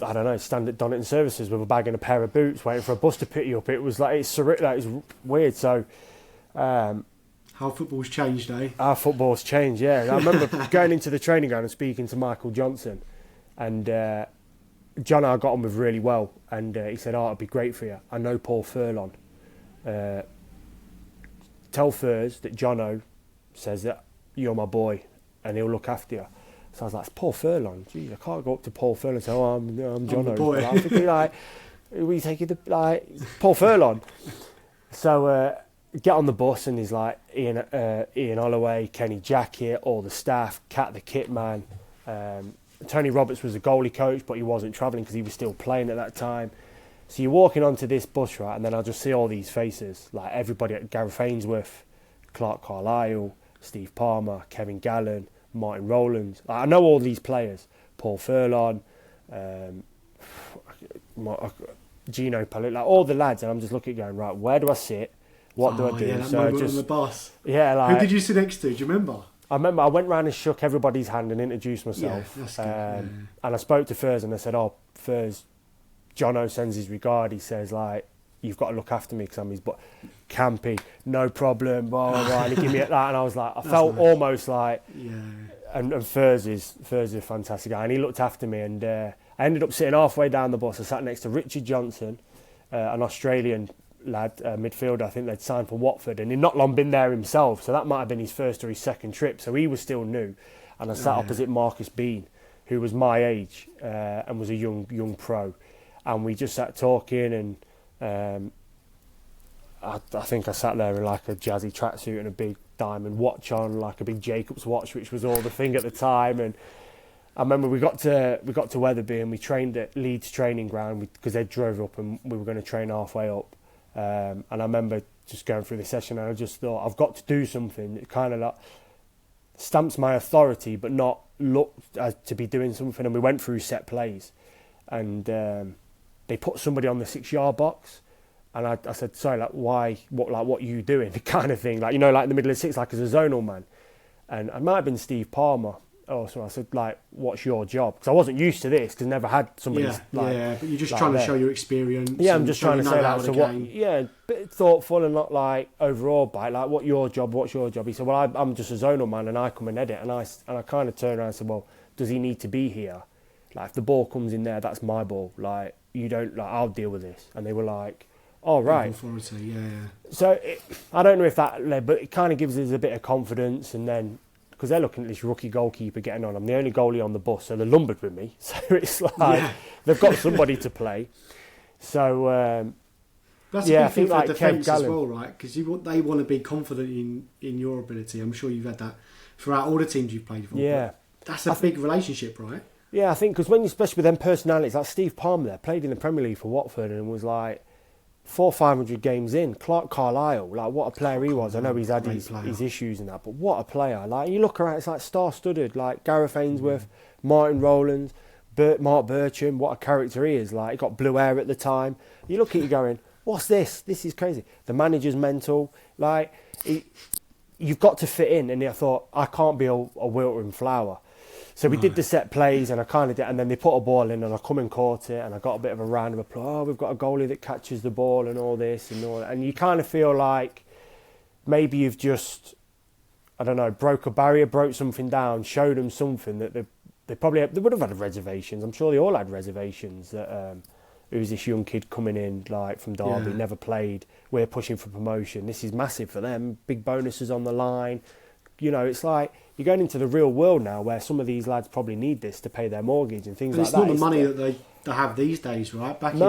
I don't know, stand at Donington Services with a bag and a pair of boots, waiting for a bus to pick you up. It was like, it's weird. So, how football's changed, eh? Our football's changed, yeah. I remember going into the training ground and speaking to Michael Johnson, and John I got on with really well, and he said, it'd be great for you. I know Paul Furlong. Tell Furs that Jono says that you're my boy and he'll look after you. So I was like, it's Paul Furlong. Jeez, I can't go up to Paul Furlong and say, I'm Jono. Boy. I'm thinking, we take you to Paul Furlong. So get on the bus, and he's like Ian Holloway, Kenny Jackett, all the staff, Cat the kit man. Tony Roberts was a goalie coach, but he wasn't travelling because he was still playing at that time. So you're walking onto this bus, right, and then I'll just see all these faces, like everybody at Gareth Ainsworth, Clark Carlisle, Steve Palmer, Kevin Gallen, Martin Rowlands. Like, I know all these players, Paul Furlong, Gino Pallet, like all the lads, and I'm just looking going, right, where do I sit? What do I do? Yeah, that moment on the bus. Yeah, like, who did you sit next to? Do you remember? I remember I went round and shook everybody's hand and introduced myself. Yeah, that's good. And I spoke to Furs, and I said, Furs, Jono sends his regard. He says, like, you've got to look after me because I'm his, but campy, no problem, blah, blah, blah, and he gave me that, and I was like, I felt nice. Almost like, and Furs is a fantastic guy, and he looked after me, and I ended up sitting halfway down the bus. I sat next to Richard Johnson, an Australian lad, midfielder. I think they'd signed for Watford, and he'd not long been there himself, so that might have been his first or his second trip, so he was still new. And I sat opposite Marcus Bean, who was my age and was a young pro, and we just sat talking, and I think I sat there in like a jazzy tracksuit and a big diamond watch on, like a big Jacobs watch, which was all the thing at the time. And I remember we got to Wetherby, and we trained at Leeds training ground because they drove up, and we were going to train halfway up. And I remember just going through the session, and I just thought, I've got to do something that kind of like stamps my authority, but not look to be doing something. And we went through set plays, and they put somebody on the 6-yard box, and I said, sorry, like why? What are you doing? Kind of thing, like, you know, like in the middle of the 6, like as a zonal man. And I might have been Steve Palmer. So I said, like, what's your job? Because I wasn't used to this, because I never had somebody. But you're just trying to show your experience. Yeah, I'm just trying to say that. So what? Yeah, bit thoughtful and not like overawed by it. Like, what's your job? He said, well, I'm just a zonal man, and I come and edit. And I kind of turned around and said, well, does he need to be here? Like, if the ball comes in there, that's my ball. Like, you don't, like, I'll deal with this. And they were like, oh, right. Authority, yeah. So I don't know if that led, but it kind of gives us a bit of confidence, and then. Because they're looking at this rookie goalkeeper getting on. I'm the only goalie on the bus, so they're lumbered with me. So it's like they've got somebody to play. So that's a big thing for defence as well, right? Because they want to be confident in your ability. I'm sure you've had that throughout all the teams you've played for. Yeah, that's a big relationship, right? Yeah, I think because when you, especially with them personalities, like Steve Palmer, there played in the Premier League for Watford and was like 400 or 500 games in. Clark Carlisle, like what a player he was. I know he's had his issues and that, but what a player. Like you look around, it's like star-studded, like Gareth Ainsworth, Martin Rowlands, Mark Bircham, what a character he is. Like he got blue hair at the time. You look at it going, what's this? This is crazy. The manager's mental. Like you've got to fit in. And I thought, I can't be a wilting flower. So we did the set plays, and I kind of did, and then they put a ball in, and I come and caught it, and I got a bit of a round of applause. Oh, we've got a goalie that catches the ball, and all this and all that. And you kind of feel like maybe you've just, I don't know, broke a barrier, broke something down, showed them something that they would have had reservations. I'm sure they all had reservations that who's this young kid coming in like from Derby, never played. We're pushing for promotion. This is massive for them. Big bonuses on the line. You know, it's like you're going into the real world now where some of these lads probably need this to pay their mortgage and things like that. It's not the money that they have these days, right? Back in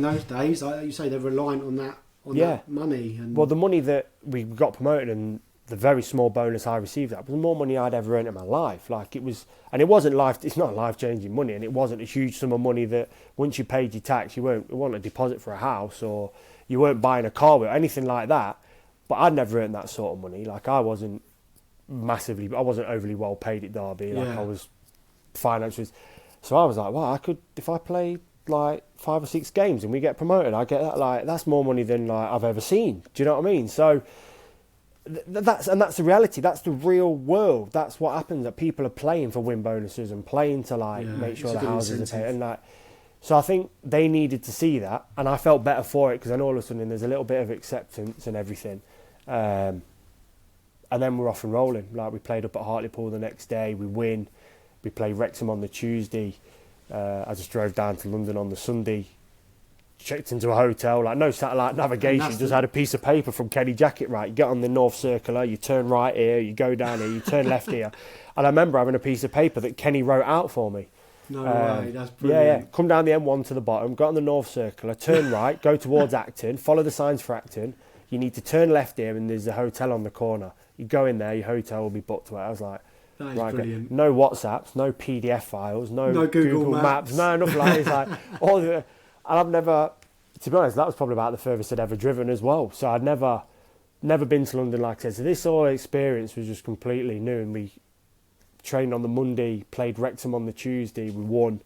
those days, like you say, they're reliant on that money. And well, the money that we got promoted and the very small bonus I received, that was more money I'd ever earned in my life. Like it was, and it wasn't it's not life-changing money, and it wasn't a huge sum of money that once you paid your tax, it wasn't a deposit for a house or you weren't buying a car with or anything like that. But I'd never earned that sort of money. Like I wasn't overly well paid at Derby. Like I was financially, so I was like, well, I could, if I play like 5 or 6 games and we get promoted, I get that. Like that's more money than like I've ever seen. Do you know what I mean? So that's the reality. That's the real world. That's what happens. That people are playing for win bonuses and playing to like make sure the houses are paid and like. So I think they needed to see that, and I felt better for it because then all of a sudden there's a little bit of acceptance and everything. And then we're off and rolling. Like we played up at Hartlepool the next day. We win. We play Wrexham on the Tuesday. I just drove down to London on the Sunday. Checked into a hotel. Like no satellite navigation. Just had a piece of paper from Kenny Jackett. Right, you get on the North Circular. You turn right here. You go down here. You turn left here. And I remember having a piece of paper that Kenny wrote out for me. No way, that's brilliant. Yeah. Come down the M1 to the bottom. Got on the North Circular. Turn right. Go towards Acton. Follow the signs for Acton. You need to turn left here, and there's a hotel on the corner. You go in there, your hotel will be booked to it. I was like, that is brilliant. No WhatsApps, no PDF files, no Google Maps, no nothing like that. It's like all the, and I've never, to be honest, that was probably about the furthest I'd ever driven as well. So I'd never been to London, like I said. So this whole experience was just completely new, and we trained on the Monday, played Wrexham on the Tuesday, we won.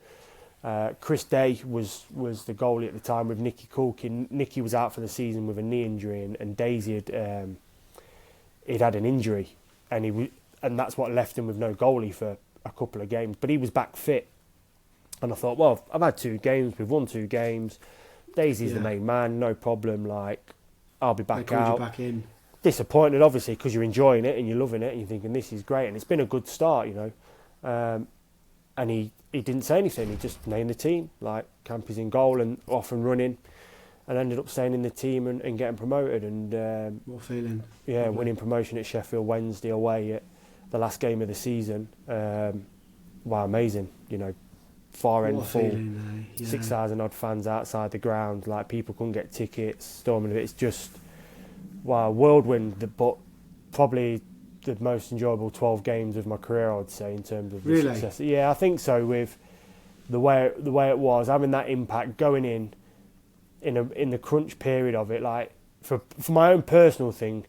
Chris Day was the goalie at the time with Nicky Culkin. Nicky was out for the season with a knee injury, and Daisy he'd had an injury, and that's what left him with no goalie for a couple of games. But he was back fit, and I thought, well, I've had 2 games, we've won 2 games, Daisy's the main man, no problem. Like, I'll be back They called out. you back in. Disappointed, obviously, because you're enjoying it and you're loving it and you're thinking this is great and it's been a good start, and he didn't say anything. He just named the team, like Campy's in goal and off and running, and ended up staying in the team and getting promoted. And what feeling? yeah, Probably. winning promotion at Sheffield Wednesday away at the last game of the season. Wow, amazing! Far end full, Feeling, 6,000 odd fans outside the ground. Like, people couldn't get tickets, storming it. It's just wow, whirlwind. But probably the most enjoyable 12 games of my career, I'd say, in terms of the success. Yeah, I think so. With the way it was, having that impact, going in the crunch period of it, like for my own personal thing,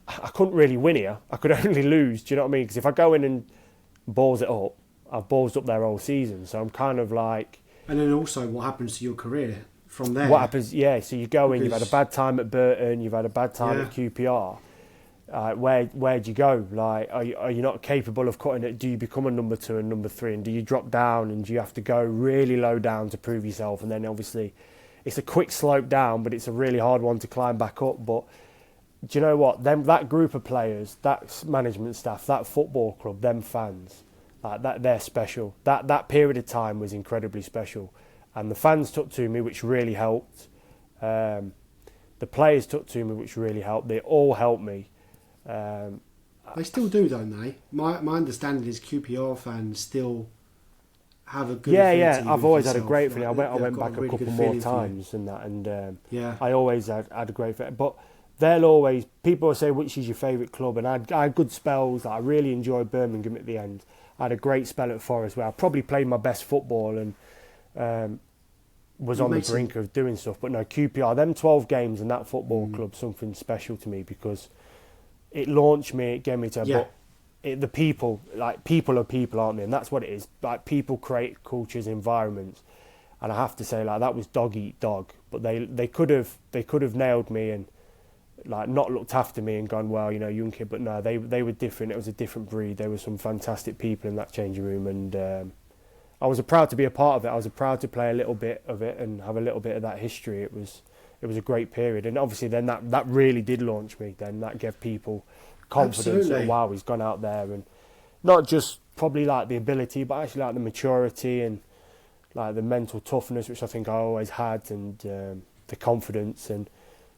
I couldn't really win here. I could only lose. Do you know what I mean? Because if I go in and balls it up, I've ballsed up there all season. So I'm kind of like. And then also, what happens to your career from there? What happens? Yeah. So you go in. You've had a bad time at Burton. You've had a bad time at QPR. Where'd you go? Like, are you not capable of cutting it? Do you become a number 2 and number 3, and do you drop down and do you have to go really low down to prove yourself? And then obviously, it's a quick slope down, but it's a really hard one to climb back up. But do you know what? That group of players, that management staff, that football club, them fans, like that, they're special. That period of time was incredibly special, and the fans took to me, which really helped. The players took to me, which really helped. They all helped me. They still do, don't they? My understanding is QPR fans still have a good yeah. I've always had a great feeling. I went back a couple more times and that, and I always had a great feeling. But people will say, which is your favourite club? And I had good spells. I really enjoyed Birmingham at the end. I had a great spell at Forest where I probably played my best football and was on the brink of doing stuff. But no, QPR, them 12 games and that football club, something special to me, because it launched me, it gave me to. But the people, like, people are people, aren't they? And that's what it is. Like, people create cultures, environments, and I have to say, like, that was dog eat dog. But they could have nailed me and, like, not looked after me and gone, well, young kid. But no, they were different. It was a different breed. There were some fantastic people in that changing room, and I was proud to be a part of it. I was proud to play a little bit of it and have a little bit of that history. It was a great period, and obviously then that really did launch me. Then that gave people confidence that, wow, he's gone out there, and not just probably like the ability, but actually like the maturity and like the mental toughness, which I think I always had, and the confidence. And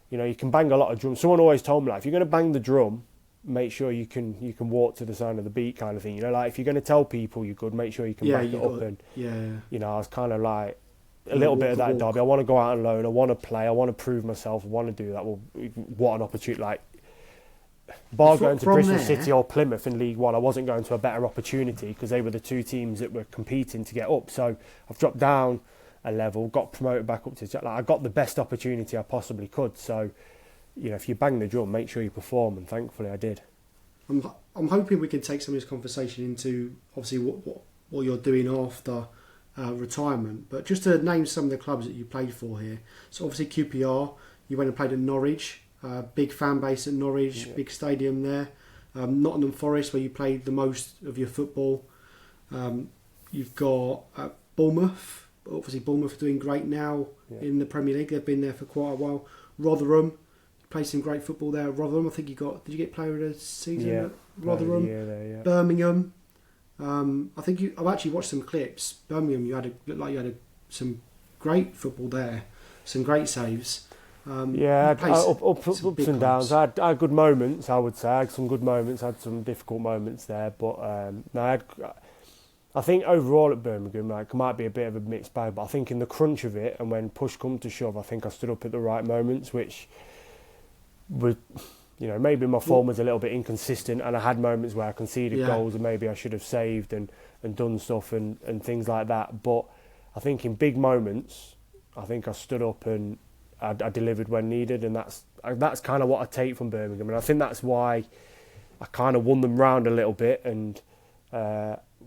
you can bang a lot of drums. Someone always told me, like, if you're going to bang the drum, make sure you can walk to the sound of the beat, kind of thing. Like, if you're going to tell people you're good, make sure you can back it up. And I was kind of like a little bit of that Derby. I want to go out on loan. I want to play. I want to prove myself. I want to do that. Well, what an opportunity! Like, bar going to Bristol City or Plymouth in League One, I wasn't going to a better opportunity because they were the two teams that were competing to get up. So I've dropped down a level, got promoted back up to. Like, I got the best opportunity I possibly could. So, if you bang the drum, make sure you perform, and thankfully I did. I'm hoping we can take some of this conversation into obviously what you're doing after retirement. But just to name some of the clubs that you played for here. So obviously QPR, you went and played at Norwich. Big fan base at Norwich, big stadium there. Nottingham Forest, where you played the most of your football. You've got Bournemouth. Obviously, Bournemouth are doing great now in the Premier League. They've been there for quite a while. Rotherham, played some great football there. Rotherham, I think did you get player of the season at Rotherham? There, Birmingham. I think I've actually watched some clips. Birmingham, looked like you had some great football there. Some great saves. Ups and downs. I had good moments, I would say. I had some good moments, I had some difficult moments there. But I think overall at Birmingham, like, it might be a bit of a mixed bag, but I think in the crunch of it and when push come to shove, I think I stood up at the right moments, which would, maybe my form was a little bit inconsistent, and I had moments where I conceded goals and maybe I should have saved and done stuff and things like that. But I think in big moments, I think I stood up and I delivered when needed, and that's kind of what I take from Birmingham, and I think that's why I kind of won them round a little bit. And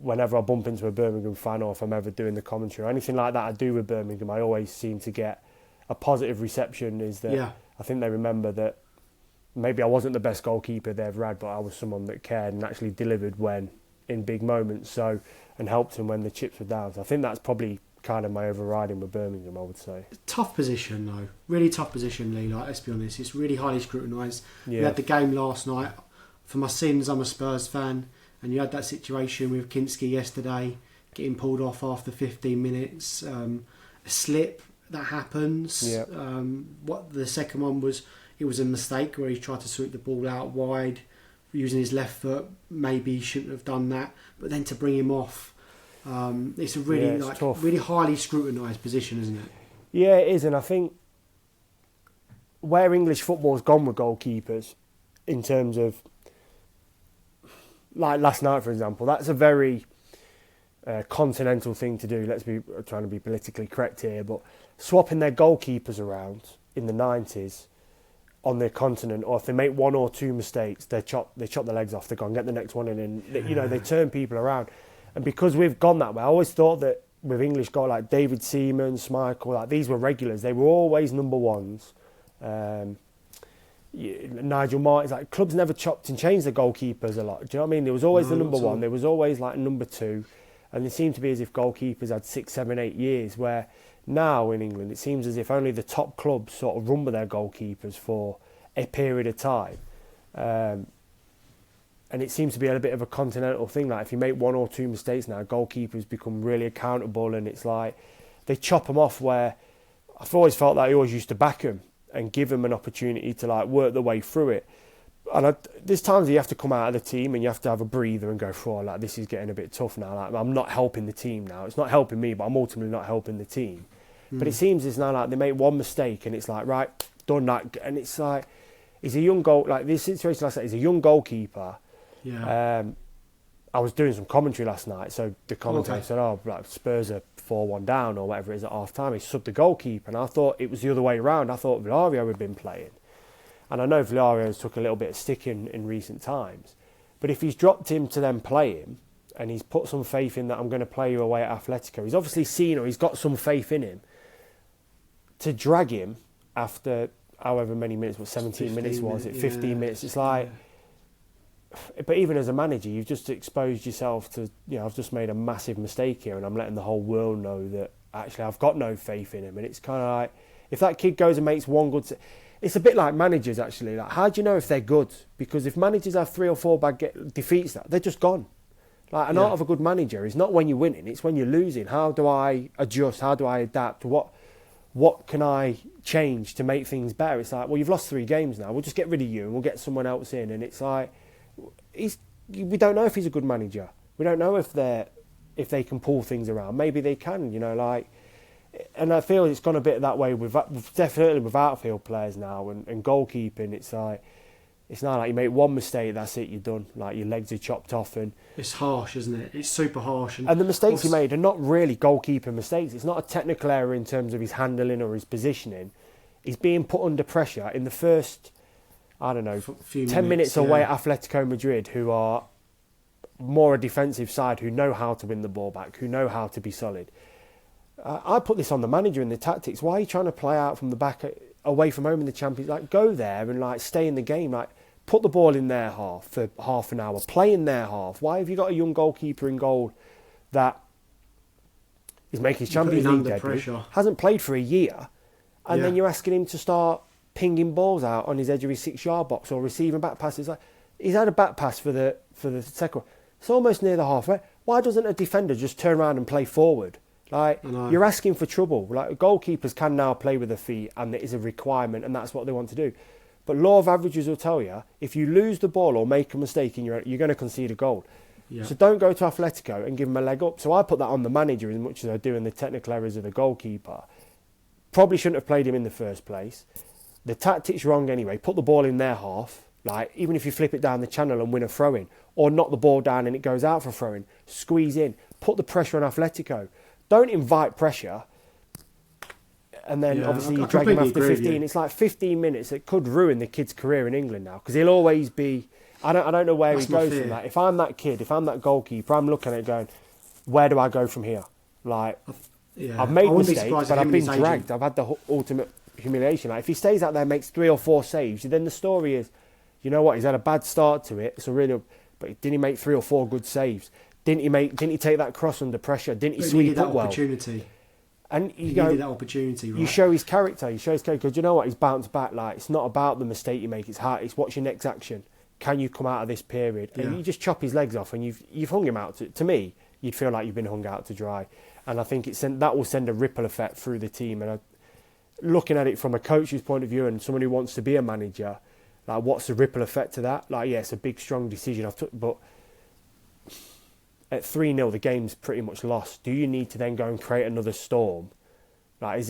whenever I bump into a Birmingham fan, or if I'm ever doing the commentary or anything like that I do with Birmingham, I always seem to get a positive reception. Is that I think they remember that maybe I wasn't the best goalkeeper they've had, but I was someone that cared and actually delivered when in big moments, and helped them when the chips were down. So I think that's probably kind of my overriding with Birmingham, I would say. Tough position though, really tough position, Lee. Like, let's be honest, it's really highly scrutinised. Yeah. We had the game last night. For my sins, I'm a Spurs fan, and you had that situation with Kinski yesterday, getting pulled off after 15 minutes. A slip that happens. Yeah. What the second one was, it was a mistake where he tried to sweep the ball out wide using his left foot. Maybe he shouldn't have done that, but then to bring him off, it's a really really highly scrutinised position, isn't it? Yeah, it is, and I think where English football's gone with goalkeepers, in terms of like last night, for example, that's a very continental thing to do. Let's be trying to be politically correct here, but swapping their goalkeepers around in the 90s on their continent, or if they make one or two mistakes, they chop the legs off. They go and get the next one in, and they turn people around. And because we've gone that way, I always thought that with English guys like David Seaman, Schmeichel, like these were regulars. They were always number ones. Nigel Martin's, like, clubs never chopped and changed the goalkeepers a lot. Do you know what I mean? There was always the number one. There was always like number two, and it seemed to be as if goalkeepers had 6, 7, 8 years. Where now in England, it seems as if only the top clubs sort of run with their goalkeepers for a period of time. And it seems to be a bit of a continental thing. Like, if you make one or two mistakes now, goalkeepers become really accountable, and it's like they chop them off. Where I've always felt that I always used to back them and give them an opportunity to like work their way through it. And there's times you have to come out of the team and you have to have a breather and go, "Oh, like, this is getting a bit tough now. Like, I'm not helping the team now. It's not helping me, but I'm ultimately not helping the team." But it seems it's now like they make one mistake and it's like, right, done that. And it's like, he's a young goal. Like, this situation last night, he's a young goalkeeper. Yeah. I was doing some commentary last night, so the commentator said, "Oh, like, Spurs are 4-1 down or whatever it is at half time." He subbed the goalkeeper, and I thought it was the other way around. I thought Villario had been playing, and I know Villario's took a little bit of sticking in recent times, but if he's dropped him to then play him, and he's put some faith in that I'm going to play you away at Atletico, he's obviously seen, or he's got some faith in him. To drag him after however many minutes, what 17 minutes was it, 15 minutes? It's like. But even as a manager, you've just exposed yourself to, I've just made a massive mistake here, and I'm letting the whole world know that actually I've got no faith in him. And it's kind of like, if that kid goes and makes one good, it's a bit like managers actually. Like, how do you know if they're good? Because if managers have 3 or 4 bad defeats, they're just gone. Like, an art of a good manager is not when you're winning; it's when you're losing. How do I adjust? How do I adapt? What can I change to make things better? It's like, well, you've lost 3 games now. We'll just get rid of you and we'll get someone else in. And it's like, we don't know if he's a good manager. We don't know if they can pull things around. Maybe they can, and I feel it's gone a bit that way definitely with outfield players now and goalkeeping. It's like, it's not like you make one mistake, that's it, you're done. Like, your legs are chopped off, and it's harsh, isn't it? It's super harsh. And the mistakes he made are not really goalkeeper mistakes. It's not a technical error in terms of his handling or his positioning. He's being put under pressure in the first, I don't know, 10 minutes away at Atletico Madrid, who are more a defensive side, who know how to win the ball back, who know how to be solid. I put this on the manager and the tactics. Why are you trying to play out from the back, away from home in the Champions? Like, go there and like stay in the game. Like, put the ball in their half for half an hour. Play in their half. Why have you got a young goalkeeper in goal that is making his Champions League debut, hasn't played for a year, and then you're asking him to start pinging balls out on his edge of his 6-yard box or receiving back passes? Like, he's had a back pass for the second one. It's almost near the halfway. Why doesn't a defender just turn around and play forward? Like, you're asking for trouble. Like, goalkeepers can now play with their feet, and it is a requirement, and that's what they want to do. But law of averages will tell you, if you lose the ball or make a mistake, you're going to concede a goal. Yeah. So don't go to Atletico and give them a leg up. So I put that on the manager as much as I do in the technical errors of the goalkeeper. Probably shouldn't have played him in the first place. The tactic's wrong anyway. Put the ball in their half. Like, even if you flip it down the channel and win a throw-in, or knock the ball down and it goes out for a throw-in, squeeze in. Put the pressure on Atletico. Don't invite pressure. And then obviously you drag him after 15. It's like 15 minutes. It could ruin the kid's career in England now, because he'll always be. I don't know where he goes from that. If I'm that kid, if I'm that goalkeeper, I'm looking at it going, where do I go from here? Like, I've made mistakes, but I've been dragged. I've had the ultimate humiliation. Like, if he stays out there and makes 3 or 4 saves, then the story is, you know what? He's had a bad start to it. So really, but didn't he make 3 or 4 good saves? Didn't he take that cross under pressure? Didn't he sweep up well? Opportunity. And he needed that opportunity, right? You show his character. You show his character. Because you know what? He's bounced back. Like, it's not about the mistake you make. It's what's your next action? Can you come out of this period? And you just chop his legs off, and you've hung him out. To me, you'd feel like you've been hung out to dry. And I think that will send a ripple effect through the team. And looking at it from a coach's point of view and someone who wants to be a manager, like, what's the ripple effect to that? Like, yeah, it's a big, strong decision I've took, but at 3-0, the game's pretty much lost. Do you need to then go and create another storm? Like,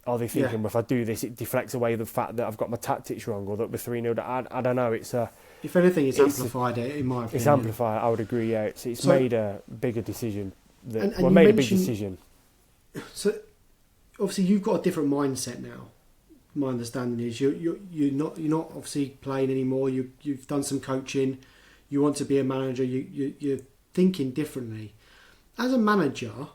are they thinking, well, if I do this, it deflects away the fact that I've got my tactics wrong, or that we're 3-0? I don't know. If anything, it's amplified it, in my opinion. It's amplified. I would agree. Yeah, it's made a bigger decision. And made a big decision. So, obviously, you've got a different mindset now. My understanding is you're not obviously playing anymore. You've done some coaching. You want to be a manager. You're thinking differently. As a manager,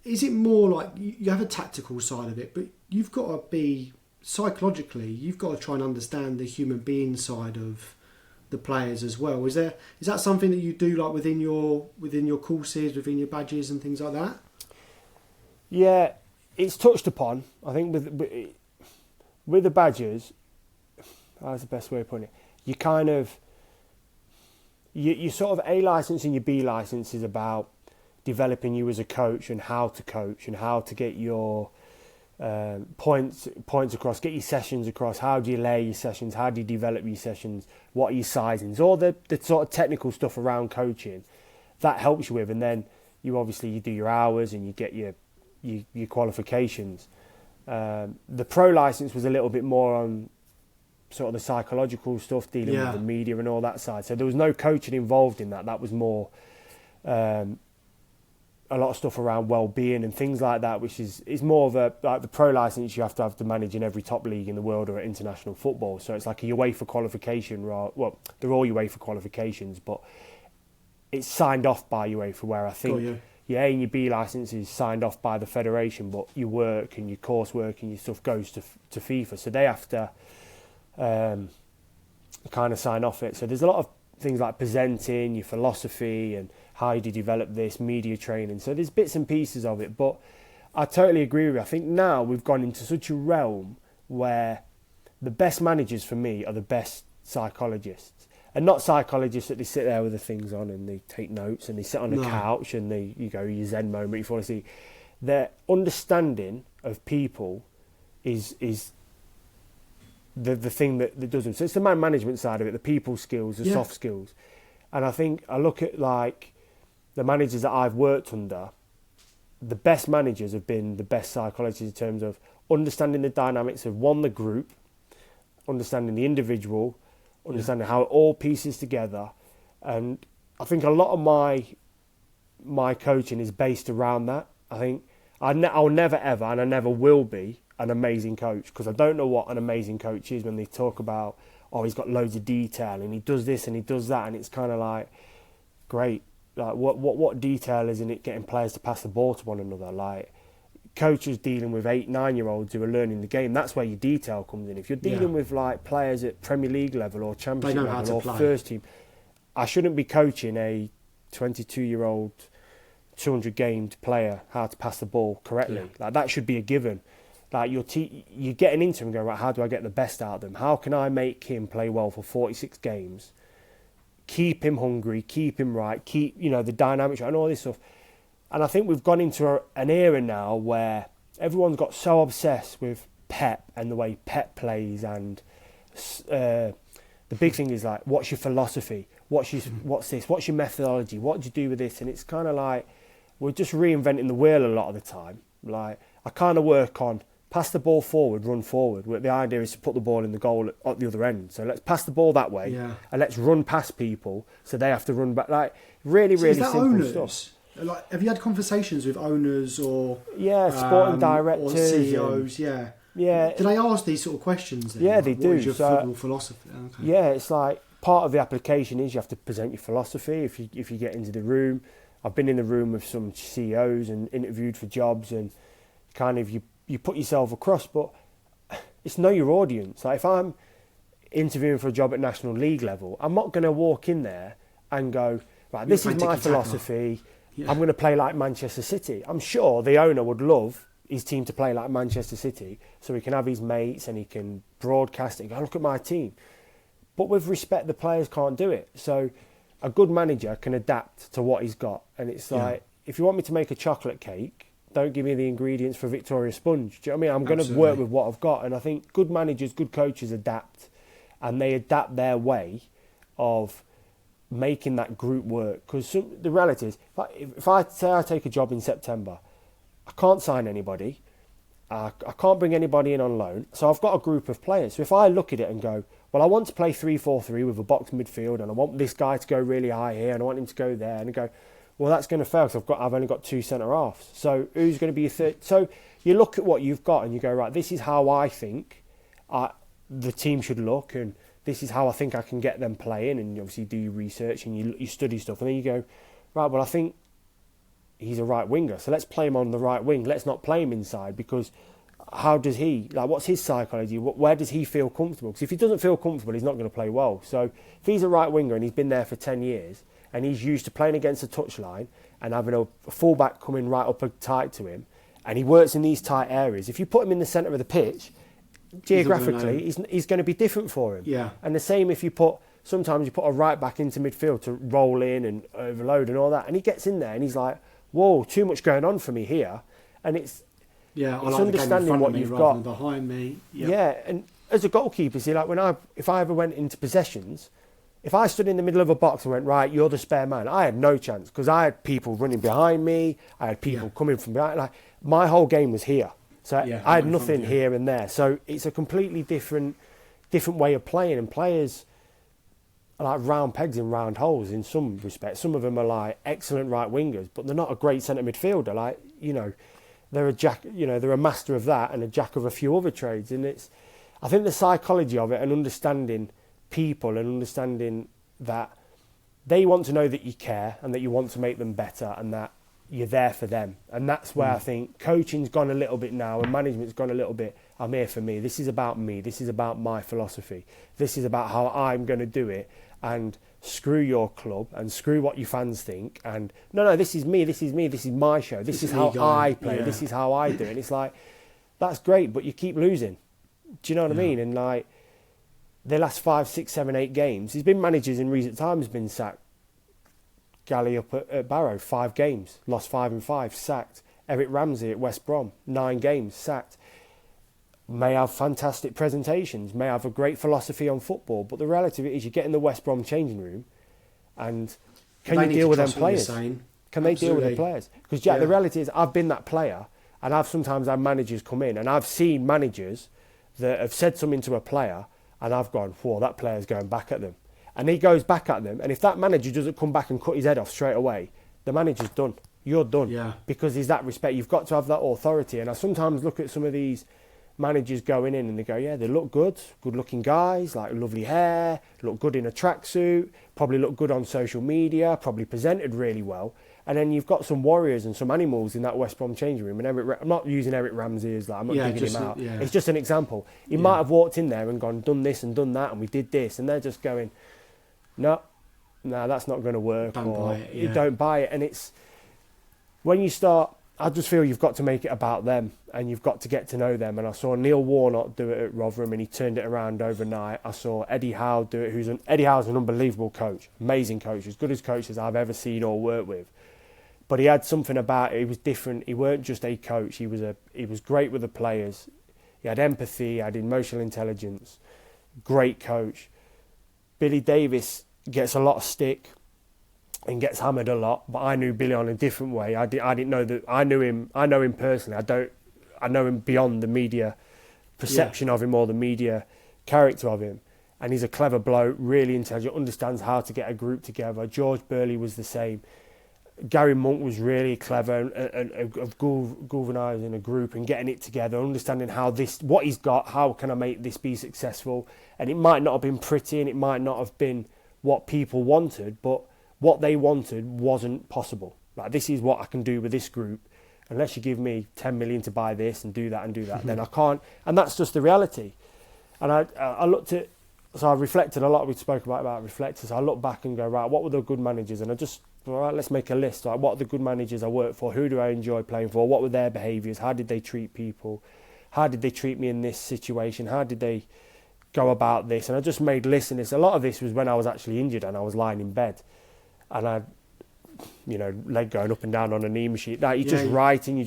is it more like you have a tactical side of it, but you've got to be psychologically, you've got to try and understand the human being side of the players as well. Is that something that you do, like, within your courses, within your badges and things like that? Yeah, it's touched upon. I think with the badges, how's the best way of putting it? You kind of you sort of A licence and your B licence is about developing you as a coach and how to get your points across, get your sessions across. How do you layer your sessions? How do you develop your sessions? What are your sizings? All the sort of technical stuff around coaching that helps you with, and then you do your hours and you get your qualifications. The pro license was a little bit more on sort of the psychological stuff, dealing with the media and all that side. So there was no coaching involved in that. That was more a lot of stuff around well-being and things like that, which is more of like the pro license you have to manage in every top league in the world or at international football. So it's like a UEFA qualification. Well, they're all UEFA qualifications, but it's signed off by UEFA, where I think your A and your B license is signed off by the federation, but your work and your coursework and your stuff goes to FIFA. So they have to kind of sign off it. So there's a lot of things like presenting, your philosophy, and how do you develop this, media training. So there's bits and pieces of it, but I totally agree with you. I think now we've gone into such a realm where the best managers for me are the best psychologists. And not psychologists that they sit there with the things on and they take notes and they sit on a couch and your Zen moment, you fall asleep. Their understanding of people is the thing that does them. So it's the man management side of it, the people skills, the soft skills. And I think I look at like the managers that I've worked under, the best managers have been the best psychologists in terms of understanding the dynamics of the group, understanding the individual, understanding how it all pieces together. And I think a lot of my coaching is based around that. I think I'll never ever, and I never will be, an amazing coach, because I don't know what an amazing coach is when they talk about, oh, he's got loads of detail and he does this and he does that, and it's kind of like, great, like what detail is in it getting players to pass the ball to one another? Like, coaches dealing with 8-9-year-olds who are learning the game, that's where your detail comes in. If you're dealing with like players at Premier League level or Championship level or first team, I shouldn't be coaching a 22-year-old 200-gamed player how to pass the ball correctly. Like, that should be a given. Like, you're getting into him and going, right, how do I get the best out of them? How can I make him play well for 46 games? Keep him hungry, keep him right, keep, the dynamics and all this stuff. And I think we've gone into an era now where everyone's got so obsessed with Pep and the way Pep plays, and the big thing is like, what's your philosophy? What's this? What's your methodology? What do you do with this? And it's kind of like we're just reinventing the wheel a lot of the time. Like, I kind of work on pass the ball forward, run forward. The idea is to put the ball in the goal at the other end. So let's pass the ball that way, and let's run past people so they have to run back. Like, really simple owners? Stuff. Like, have you had conversations with owners or sporting directors or CEOs? Yeah. Do they ask these sort of questions then? Yeah, like, they what do. Is your football philosophy? Okay. Yeah, it's like part of the application is you have to present your philosophy. If you get into the room, I've been in the room with some CEOs and interviewed for jobs, and kind of you put yourself across, but it's know your audience. Like, if I'm interviewing for a job at National League level, I'm not going to walk in there and go, right, this is my philosophy, I'm going to play like Manchester City. I'm sure the owner would love his team to play like Manchester City so he can have his mates and he can broadcast it and go, look at my team. But with respect, the players can't do it. So a good manager can adapt to what he's got. And it's like, if you want me to make a chocolate cake, don't give me the ingredients for Victoria Sponge. Do you know what I mean? I'm going to work with what I've got. And I think good managers, good coaches adapt. And they adapt their way of making that group work. Because the reality is, if I say I take a job in September, I can't sign anybody. I can't bring anybody in on loan. So I've got a group of players. So if I look at it and go, well, I want to play 3-4-3 with a box midfield and I want this guy to go really high here and I want him to go there, and I go, well, that's going to fail because I've only got 2 centre-halves. So who's going to be your third? So you look at what you've got and you go, right, this is how I think the team should look, and this is how I think I can get them playing, and you obviously do your research and you study stuff, and then you go, right, well, I think he's a right winger, so let's play him on the right wing. Let's not play him inside, because how does he, like, what's his psychology? Where does he feel comfortable? Because if he doesn't feel comfortable, he's not going to play well. So if he's a right winger and he's been there for 10 years and he's used to playing against a touchline and having a fullback coming right up tight to him, and he works in these tight areas, if you put him in the centre of the pitch, geographically, he's going to be different for him. Yeah. And the same if sometimes you put a right back into midfield to roll in and overload and all that, and he gets in there and he's like, whoa, too much going on for me here. And it's understanding what you've got behind me. Yep. Yeah, and as a goalkeeper, see, like if I ever went into possessions, if I stood in the middle of a box and went, right, you're the spare man, I had no chance, because I had people running behind me, I had people coming from behind. Like, my whole game was here, so I had nothing here and there. So it's a completely different way of playing, and players are like round pegs in round holes in some respects. Some of them are like excellent right wingers, but they're not a great centre midfielder. Like, they're a master of that and a jack of a few other trades. And I think the psychology of it and understanding people and understanding that they want to know that you care and that you want to make them better and that you're there for them. And that's where I think coaching's gone a little bit now and management's gone a little bit, I'm here for me. This is about me. This is about my philosophy. This is about how I'm going to do it. And screw your club and screw what your fans think, and no, this is me, this is my show, this is how I play, this is how I do it. And it's like, that's great, but you keep losing. Do you know what I mean? And like, the last 5, 6, 7, 8 games, there's been managers in recent times been sacked. Galley up at Barrow, 5 games, lost 5 and 5, sacked. Eric Ramsey at West Brom, 9 games, sacked. May have fantastic presentations, may have a great philosophy on football, but the reality of it is you get in the West Brom changing room and can you deal with them players? Can they deal with the players? Because Jack, the reality is I've been that player, and I've sometimes had managers come in and I've seen managers that have said something to a player and I've gone, whoa, that player's going back at them. And he goes back at them, and if that manager doesn't come back and cut his head off straight away, the manager's done. You're done. Yeah. Because there's that respect. You've got to have that authority. And I sometimes look at some of these managers going in and they go, yeah, they look good looking guys, like lovely hair, look good in a tracksuit, probably look good on social media, probably presented really well. And then you've got some warriors and some animals in that West Brom changing room. And I'm not using Eric Ramsey as like, I'm not digging him out. Yeah. It's just an example. He might have walked in there and done this and done that, and we did this, and they're just going, no, that's not going to work. You don't buy it. And it's when you start, I just feel you've got to make it about them and you've got to get to know them. And I saw Neil Warnock do it at Rotherham and he turned it around overnight. I saw Eddie Howe do it, Eddie Howe's an unbelievable coach, amazing coach, as good as coaches I've ever seen or worked with. But he had something about it, he was different. He weren't just a coach, he was great with the players. He had empathy, he had emotional intelligence, great coach. Billy Davis gets a lot of stick and gets hammered a lot, but I knew Billy on a different way. I didn't know that. I know him personally. I know him beyond the media perception of him or the media character of him. And he's a clever bloke, really intelligent, understands how to get a group together. George Burley was the same. Gary Monk was really clever of galvanising a group and getting it together, understanding what he's got, how can I make this be successful. And it might not have been pretty and it might not have been what people wanted, but what they wanted wasn't possible. Like, this is what I can do with this group. Unless you give me 10 million to buy this and do that, then I can't. And that's just the reality. And I looked at, so I reflected a lot. We spoke about reflectors. I look back and go, right, what were the good managers? And I just all right, let's make a list. Like, what are the good managers I work for? Who do I enjoy playing for? What were their behaviours? How did they treat people? How did they treat me in this situation? How did they go about this? And I just made lists, and this. A lot of this was when I was actually injured and I was lying in bed, and I, leg going up and down on a knee machine. Like, you're just writing,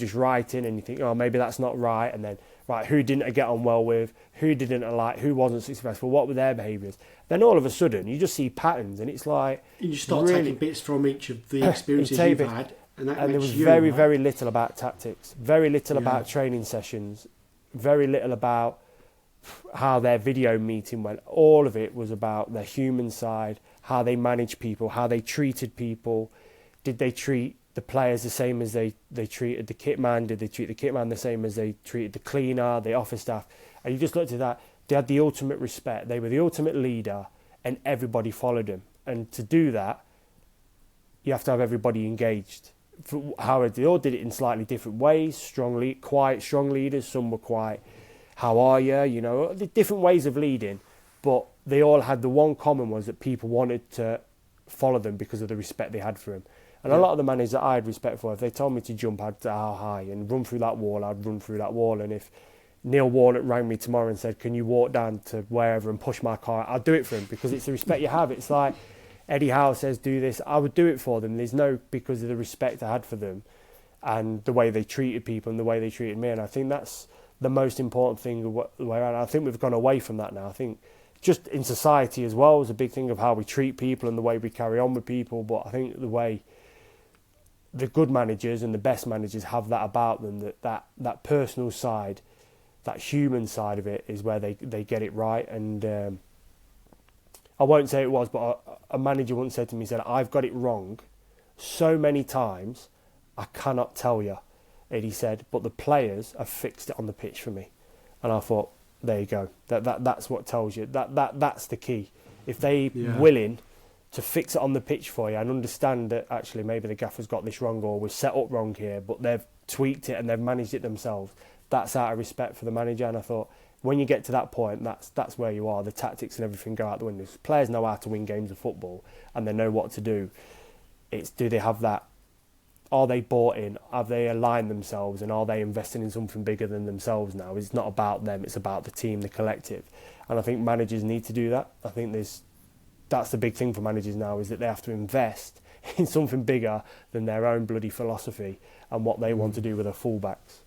and you think, oh, maybe that's not right. And then, right, who didn't I get on well with? Who didn't I like? Who wasn't successful? What were their behaviours? Then all of a sudden, you just see patterns, and it's like... You start taking bits from each of the experiences you've had, and that and there makes was you, very, right? very little about tactics, very little about training sessions, very little about how their video meeting went. All of it was about their human side, how they managed people, how they treated people. Did they treat the players the same as they treated the kit man? Did they treat the kit man the same as they treated the cleaner, the office staff? And you just looked at that. They had the ultimate respect. They were the ultimate leader, and everybody followed them. And to do that, you have to have everybody engaged. However, they all did it in slightly different ways. Quite strong leaders. Some were quite, how are you? The different ways of leading. But they all had the one common was that people wanted to follow them because of the respect they had for them. And a lot of the managers that I had respect for, if they told me to jump, I'd how high, and run through that wall, I'd run through that wall. And if Neil Warnock rang me tomorrow and said, can you walk down to wherever and push my car, I'd do it for him, because it's the respect you have. It's like Eddie Howe says, do this, I would do it for them. There's no, because of the respect I had for them and the way they treated people and the way they treated me. And I think that's the most important thing. I think we've gone away from that now. I think just in society as well is a big thing of how we treat people and the way we carry on with people. But I think the way the good managers and the best managers have that about them, that personal side, that human side of it, is where they get it right. And I won't say it was, but a manager once said to me, he said, I've got it wrong so many times, I cannot tell you. And he said, but the players have fixed it on the pitch for me. And I thought, there you go. That's what tells you. That's the key. If they're willing to fix it on the pitch for you and understand that actually maybe the gaffer's got this wrong or was set up wrong here, but they've tweaked it and they've managed it themselves, that's out of respect for the manager. And I thought, when you get to that point, that's where you are. The tactics and everything go out the window. Players know how to win games of football and they know what to do. It's, do they have that? Are they bought in? Have they aligned themselves? And are they investing in something bigger than themselves now? It's not about them, it's about the team, the collective. And I think managers need to do that. I think that's the big thing for managers now, is that they have to invest in something bigger than their own bloody philosophy and what they want to do with their fullbacks.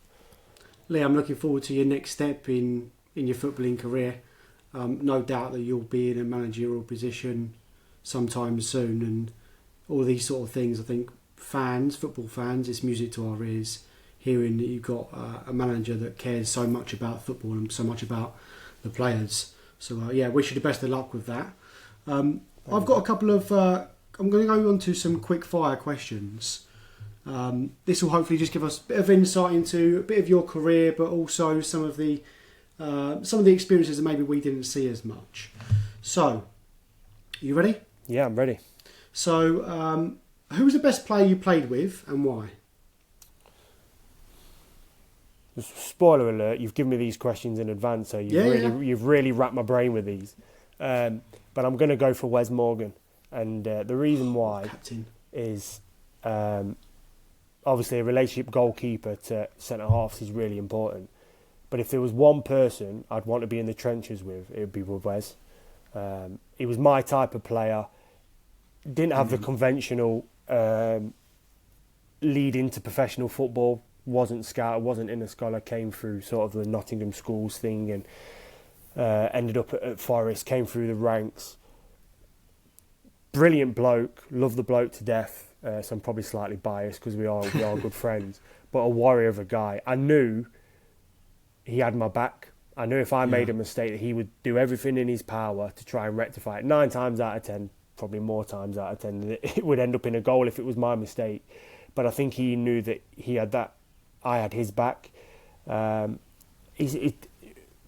Lee, I'm looking forward to your next step in your footballing career. No doubt that you'll be in a managerial position sometime soon, and all these sort of things, I think football fans, it's music to our ears, hearing that you've got a manager that cares so much about football and so much about the players. So wish you the best of luck with that. I've got a couple of I'm going to go on to some quick fire questions. This will hopefully just give us a bit of insight into a bit of your career, but also some of the experiences that maybe we didn't see as much. So, you ready? Yeah, I'm ready. So, who was the best player you played with and why? Spoiler alert, you've given me these questions in advance, so you've really wrapped my brain with these. But I'm going to go for Wes Morgan. And the reason why is obviously a relationship goalkeeper to centre-halves is really important. But if there was one person I'd want to be in the trenches with, it would be with Wes. He was my type of player. Didn't have the conventional lead into professional football. Wasn't scouted, wasn't in a scholar. Came through sort of the Nottingham schools thing and ended up at Forest. Came through the ranks. Brilliant bloke. Love the bloke to death. So I'm probably slightly biased because we are good friends. But a warrior of a guy. I knew he had my back. I knew if I made a mistake that he would do everything in his power to try and rectify it. 9 times out of 10, probably more times out of 10, it would end up in a goal if it was my mistake. But I think he knew that he had that. I had his back. He's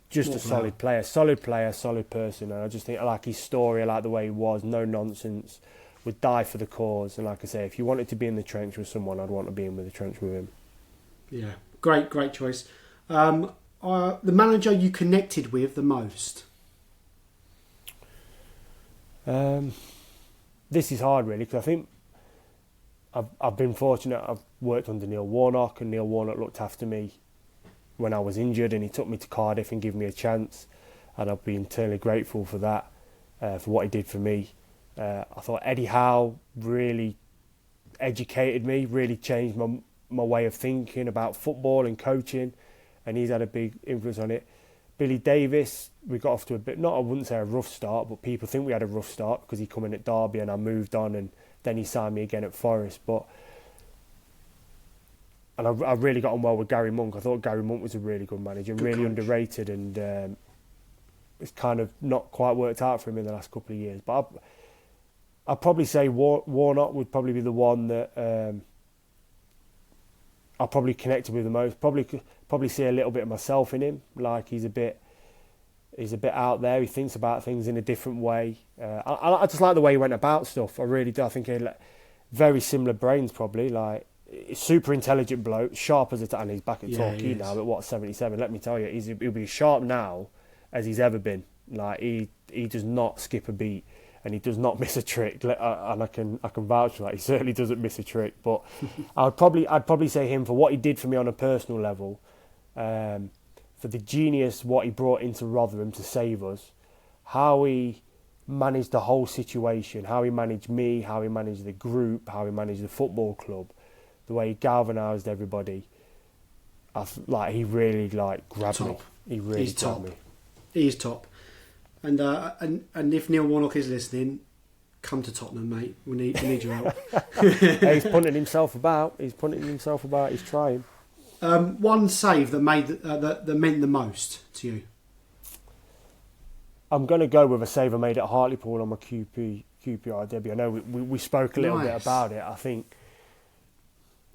just a solid player, solid person. And I just think I like his story. I like the way he was. No nonsense. Would die for the cause. And like I say, if you wanted to be in the trench with someone, I'd want to be in the trench with him. Yeah, great choice. The manager you connected with the most? This is hard, really, because I think I've been fortunate. I've worked under Neil Warnock, and Neil Warnock looked after me when I was injured, and he took me to Cardiff and gave me a chance, and I'll be eternally grateful for that, for what he did for me. I thought Eddie Howe really educated me, really changed my way of thinking about football and coaching, and he's had a big influence on it. Billy Davis, we got off to a bit, not I wouldn't say a rough start, but people think we had a rough start because he come in at Derby and I moved on, and then he signed me again at Forest. And I really got on well with Gary Monk. I thought Gary Monk was a really good manager, Good really coach. underrated, and it's kind of not quite worked out for him in the last couple of years. But I'd probably say Warnock would probably be the one that I probably connected with the most. Probably see a little bit of myself in him. Like he's a bit out there. He thinks about things in a different way. I just like the way he went about stuff. I really do. I think he had very similar brains, probably. Like super intelligent bloke, sharp as and he's back at Torquay now. But what 77? Let me tell you, he'll be as sharp now as he's ever been. Like he does not skip a beat. And he does not miss a trick, and I can vouch for that. He certainly doesn't miss a trick. But I'd probably say him for what he did for me on a personal level, for the genius what he brought into Rotherham to save us, how he managed the whole situation, how he managed me, how he managed the group, how he managed the football club, the way he galvanised everybody. He really grabbed me. He really He's grabbed top. me. He's top. And if Neil Warnock is listening, come to Tottenham, mate. We need your help. Hey, he's punting himself about. He's trying. One save that meant the most to you. I'm going to go with a save I made at Hartlepool on my QPR debut. I know we spoke a little bit about it. I think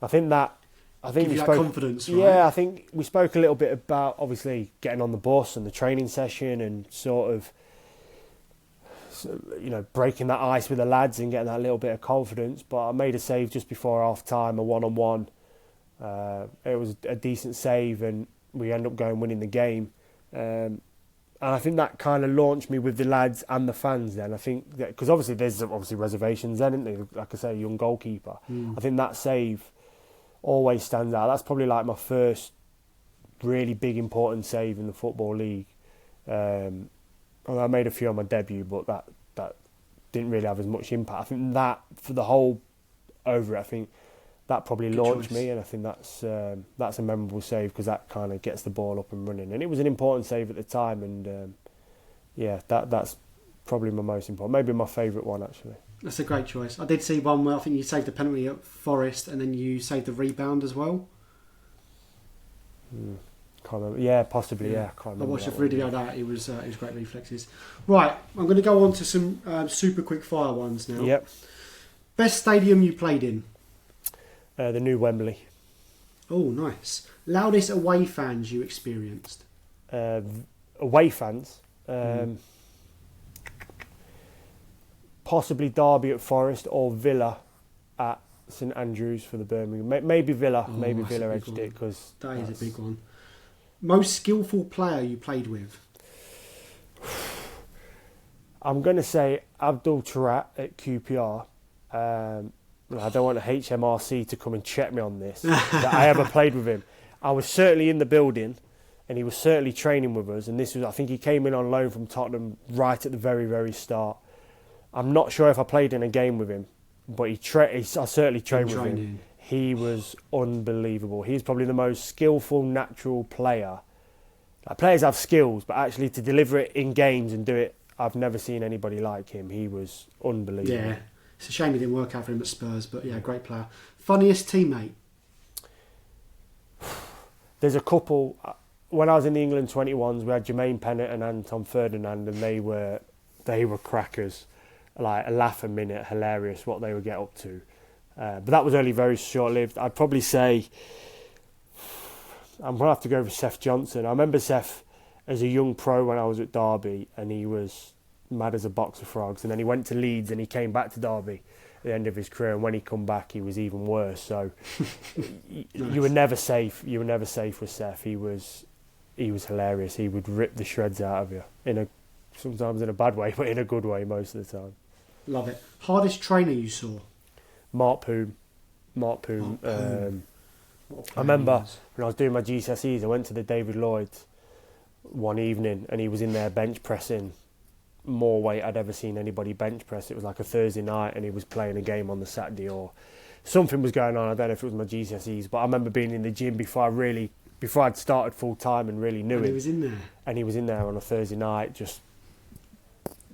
Give we you spoke that confidence, right? Yeah, I think we spoke a little bit about obviously getting on the bus and the training session and sort of breaking that ice with the lads and getting that little bit of confidence. But I made a save just before half time, a 1-on-1. It was a decent save, and we ended up winning the game. And I think that kind of launched me with the lads and the fans. Then I think that because obviously there's reservations then, isn't there? Like I say, young goalkeeper. I think that save always stands out. That's probably like my first really big important save in the Football League. I made a few on my debut, but that didn't really have as much impact. I think that for the whole over it, I think that probably launched me, and I think that's a memorable save because that kind of gets the ball up and running. And it was an important save at the time, and that's probably my most important, maybe my favourite one actually. That's a great choice. I did see one where I think you saved the penalty at Forest and then you saved the rebound as well. Can't remember. Yeah, possibly. Yeah, I can't remember. I watched a video of that. It was great reflexes. Right, I'm going to go on to some super quick fire ones now. Yep. Best stadium you played in? The new Wembley. Oh, nice. Loudest away fans you experienced? Away fans. Possibly Derby at Forest or Villa at St Andrews for the Birmingham. Maybe Villa. Maybe Villa edged it because that is a big one. Most skillful player you played with? I'm going to say Abdul Turat at QPR. I don't want HMRC to come and check me on this. That I ever played with him. I was certainly in the building, and he was certainly training with us. And I think he came in on loan from Tottenham right at the very, very start. I'm not sure if I played in a game with him, but I certainly trained with him. He was unbelievable. He's probably the most skillful, natural player. Players have skills, but actually to deliver it in games and do it, I've never seen anybody like him. He was unbelievable. Yeah, it's a shame it didn't work out for him at Spurs, but yeah, great player. Funniest teammate? There's a couple. When I was in the England 21s, we had Jermaine Pennant and Anton Ferdinand, and they were crackers. Like a laugh a minute, hilarious what they would get up to. But that was only very short-lived. I'd probably say I'm going to have to go with Seth Johnson. I remember Seth as a young pro when I was at Derby, and he was mad as a box of frogs. And then he went to Leeds and he came back to Derby at the end of his career. And when he come back, he was even worse. So you were never safe. You were never safe with Seth. He was hilarious. He would rip the shreds out of you sometimes in a bad way, but in a good way most of the time. Love it. Hardest trainer you saw? Mark Poom. Mark Poon. What a I player remember he was. when I was doing my GCSEs, I went to the David Lloyd's one evening and he was in there bench pressing more weight I'd ever seen anybody bench press. It was like a Thursday night and he was playing a game on the Saturday or something was going on. I don't know if it was my GCSEs, but I remember being in the gym before I'd started full time and really knew And him. he was in there. And he was in there on a Thursday night, just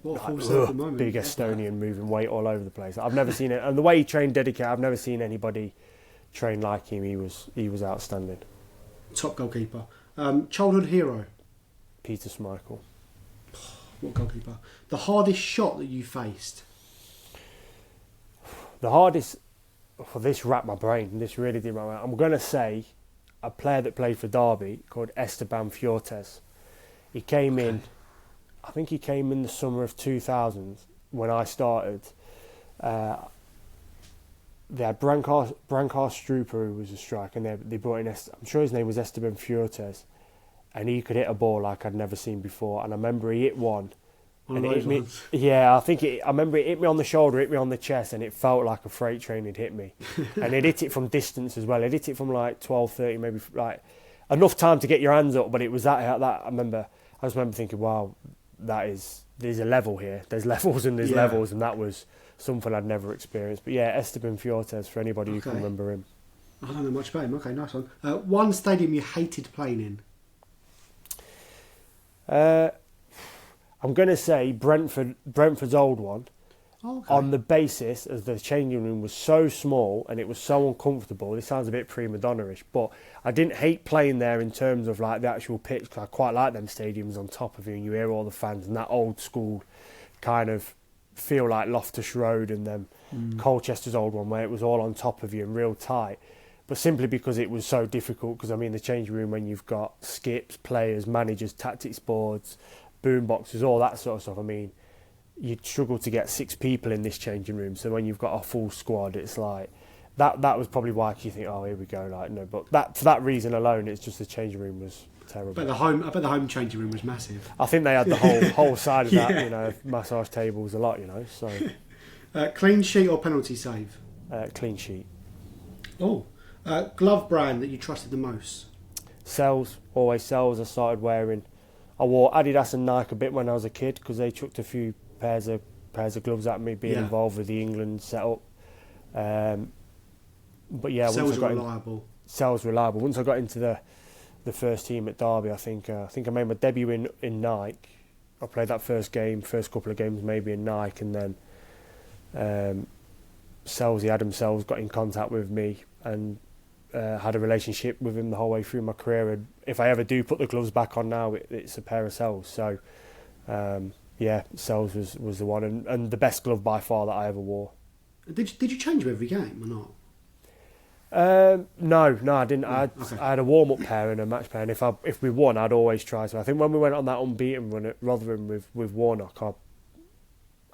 What a full like, circle moment. big Estonian moving weight all over the place. I've never seen it, and the way he trained dedicated, I've never seen anybody train like him. He was outstanding. Top goalkeeper. Childhood hero. Peter Schmeichel. What goalkeeper? The hardest shot that you faced. The hardest for this racked my brain. This really did my brain. I'm gonna say a player that played for Derby called Esteban Fuertes. He came in. I think he came in the summer of 2000 when I started. They had Brancard Struper, who was a striker, and they brought in, I'm sure his name was Esteban Fuertes, and he could hit a ball like I'd never seen before. And I remember he hit one, and it hit me. Yeah, I remember it hit me on the shoulder, hit me on the chest, and it felt like a freight train had hit me. And it hit it from distance as well. It hit it from like 12, 30, maybe like enough time to get your hands up, but it was that. I just remember thinking, wow, there's a level here. There's levels and there's levels, and that was something I'd never experienced. But yeah, Esteban Fuertes, for anybody who can remember him. I don't know much about him. Okay, nice one. One stadium you hated playing in? I'm going to say Brentford's old one, on the basis as the changing room was so small and it was so uncomfortable. This sounds a bit prima donna-ish, but I didn't hate playing there in terms of like the actual pitch, because I quite like them stadiums on top of you and you hear all the fans and that old school kind of feel like Loftus Road and then Colchester's old one where it was all on top of you and real tight. But simply because it was so difficult, because I mean the changing room when you've got skips, players, managers, tactics boards, boom boxes, all that sort of stuff, I mean, you'd struggle to get 6 people in this changing room. So when you've got a full squad, it's like that was probably why you think, oh, here we go, like no. But that for that reason alone, it's just the changing room was terrible. I bet the home changing room was massive. I think they had the whole side of that, you know, massage tables a lot, you know. So clean sheet or penalty save? Clean sheet. Oh, glove brand that you trusted the most? Sells, always Sells. I wore Adidas and Nike a bit when I was a kid because they chucked a few pairs of gloves at me being involved with the England setup. But yeah, Sells reliable. Sells reliable. Once I got into the first team at Derby, I think I made my debut in Nike. I played that first couple of games maybe in Nike, and then Adam Sells got in contact with me and had a relationship with him the whole way through my career. And if I ever do put the gloves back on now, it's a pair of Sells. So yeah, Sells was the one, and the best glove by far that I ever wore. Did you change them every game or not? No, I didn't. I had a warm-up pair and a match pair, and if we won, I'd always try to. I think when we went on that unbeaten run at Rotherham with Warnock,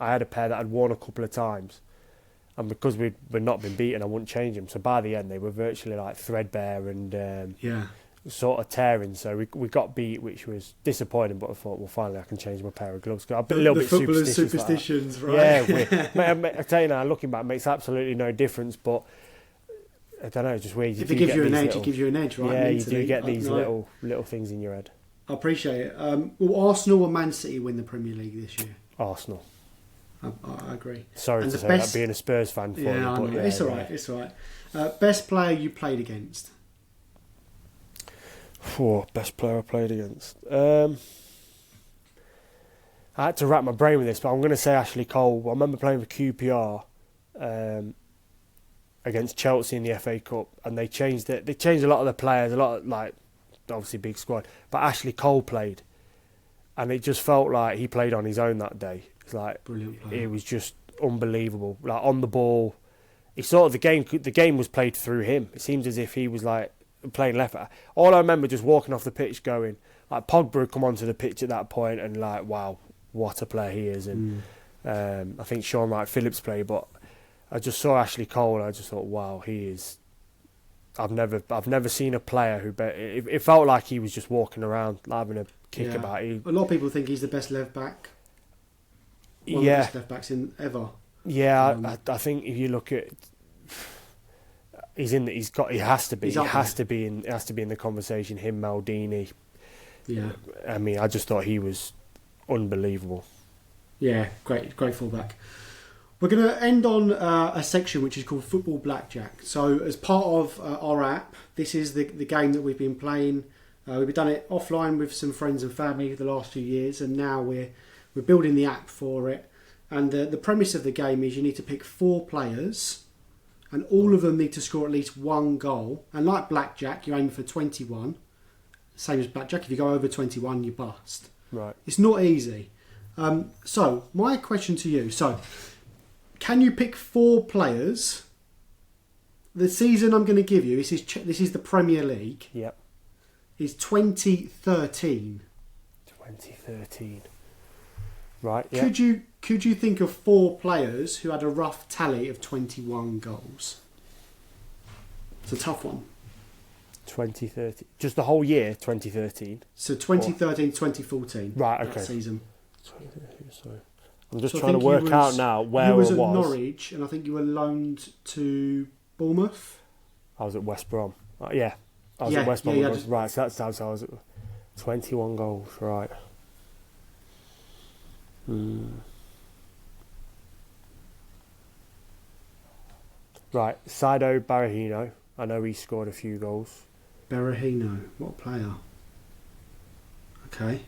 I had a pair that I'd worn a couple of times, and because we'd not been beaten, I wouldn't change them. So by the end, they were virtually like threadbare and sort of tearing. So we got beat, which was disappointing. But I thought, well, finally, I can change my pair of gloves. I've been a little bit superstitions, right? Yeah, I tell you now, looking back, it makes absolutely no difference. But I don't know, it's just weird. If it gives you an edge, it gives you an edge, right? Yeah, you do get these little things in your head. I appreciate it. Will Arsenal or Man City win the Premier League this year? Arsenal. I agree. Sorry to say that, being a Spurs fan for you. But yeah, it's all right. It's all right. Best player you played against? Best player I played against. I had to wrap my brain with this, but I'm going to say Ashley Cole. I remember playing for QPR against Chelsea in the FA Cup, and they changed it. They changed a lot of the players, obviously big squad, but Ashley Cole played, and it just felt like he played on his own that day. It's like brilliant player. It was just unbelievable. Like on the ball, the game was played through him. It seems as if he was like playing left. All I remember just walking off the pitch going, like Pogba had come onto the pitch at that point, and like, wow, what a player he is. And I think Sean Wright Phillips played, but I just saw Ashley Cole and I just thought, wow, he is. I've never seen a player who. It felt like he was just walking around having a kick about. A lot of people think he's the best left back. One of the best left backs in ever. Yeah, I think if you look at, He's in. He has to be. He's He up has to be in. Has to be in the conversation. Him, Maldini. Yeah. I mean, I just thought he was unbelievable. Yeah, great fullback. We're going to end on a section which is called Football Blackjack. So, as part of our app, this is the game that we've been playing. We've done it offline with some friends and family the last few years, and now we're building the app for it. And the premise of the game is you need to pick 4 players, and all of them need to score at least 1 goal. And like blackjack, you aim for 21. Same as blackjack. If you go over 21, you bust. Right. It's not easy. So, my question to you. So, can you pick 4 players? The season I'm going to give you, this is the Premier League. Yep. Is 2013. 2013. Right. Yeah. Could you think of 4 players who had a rough tally of 21 goals? It's a tough one. 2013. Just the whole year, 2013. So 2013, 2014. Right. Okay. That season. Sorry. I'm just trying to work out now where I was. You was at Norwich, and I think you were loaned to Bournemouth. I was at West Brom. Yeah. I was at West Brom. Right, so that's how I was at 21 goals, right. Right, Saido Berahino. I know he scored a few goals. Berahino, what a player. Okay.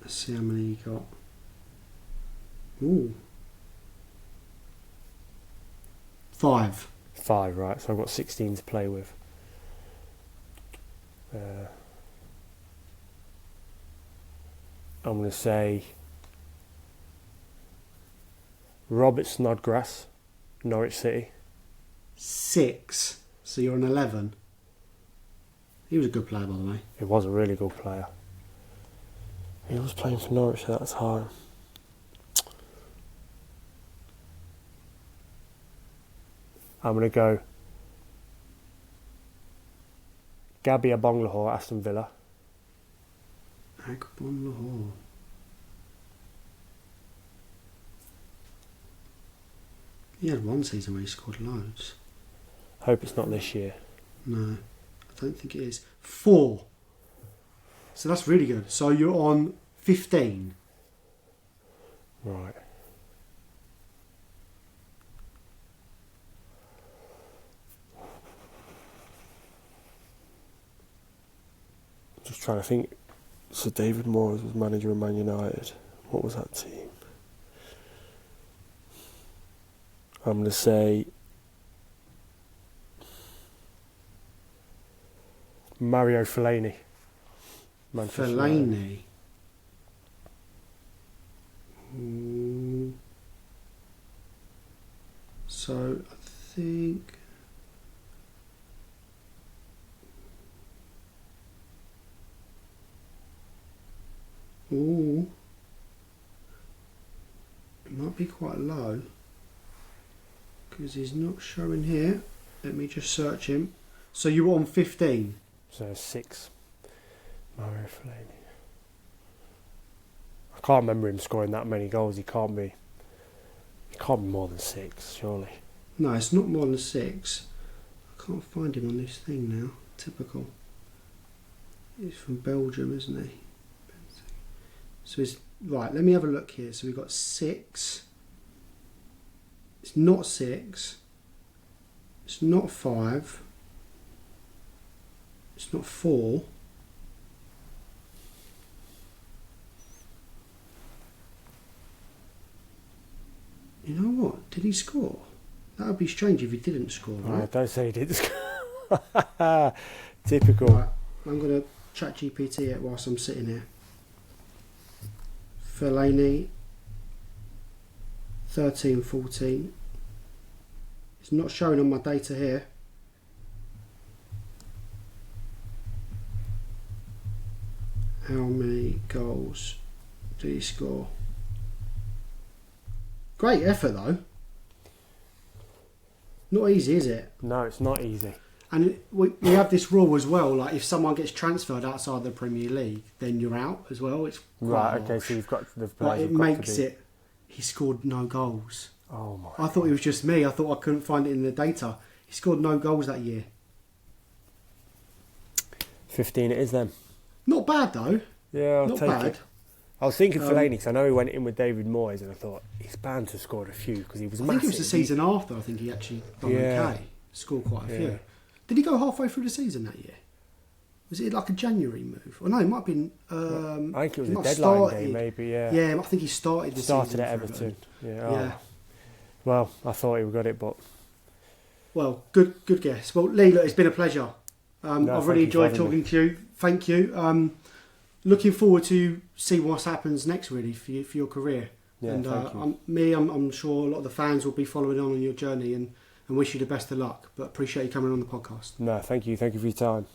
Let's see how many he got. Ooh. 5. 5, right, so I've got 16 to play with. I'm going to say Robert Snodgrass, Norwich City. 6. So you're an 11. He was a good player, by the way. He was a really good player. He was playing for Norwich at that time. I'm going to go Gabby Agbonlahor, Aston Villa. Agbonlahor. He had one season where he scored loads. Hope it's not this year. No, I don't think it is. 4. So that's really good. So you're on 15. Right. Just trying to think. So David Moyes was manager of Man United. What was that team? I'm going to say Mario Fellaini. Fellaini. Ooh. So I think. Ooh. It might be quite low. Because he's not showing here. Let me just search him. So you were on 15. So 6. Mario Fellaini. I can't remember him scoring that many goals. He can't be more than 6, surely. No, it's not more than 6. I can't find him on this thing now. Typical. He's from Belgium, isn't he? So it's right. Let me have a look here. So we've got 6. It's not 6. It's not 5. It's not 4. You know what? Did he score? That would be strange if he didn't score, right? Don't say he didn't score. Typical. Right, I'm going to chat GPT it whilst I'm sitting here. Fellaini, 13, 14. It's not showing on my data here. How many goals did he score? Great effort though. Not easy, is it? No, it's not easy. And we have this rule as well, like if someone gets transferred outside the Premier League, then you're out as well. It's right, okay, so you've got the like it makes it, he scored no goals. Oh my I thought it was just me. I thought I couldn't find it in the data. He scored no goals that year. 15 it is then. Not bad though. Yeah, I'll Not take bad. it. I was thinking Fellaini because I know he went in with David Moyes, and I thought he's bound to have scored a few because he was I massive. think it was the season after. I think he actually done okay. Scored quite a few. Did he go halfway through the season that year? Was it like a January move? Or no, it might have been. I think it was a deadline day, maybe. Yeah. Yeah, I think he started the season at Everton. Yeah. Oh. Well, I thought he would got it, but. Well, good guess. Well, Lee, look, it's been a pleasure. I've really enjoyed talking to you. Thank you. Looking forward to see what happens next, really, for your career. Yeah, and thank you. I'm sure a lot of the fans will be following on your journey and wish you the best of luck. But appreciate you coming on the podcast. No, thank you. Thank you for your time.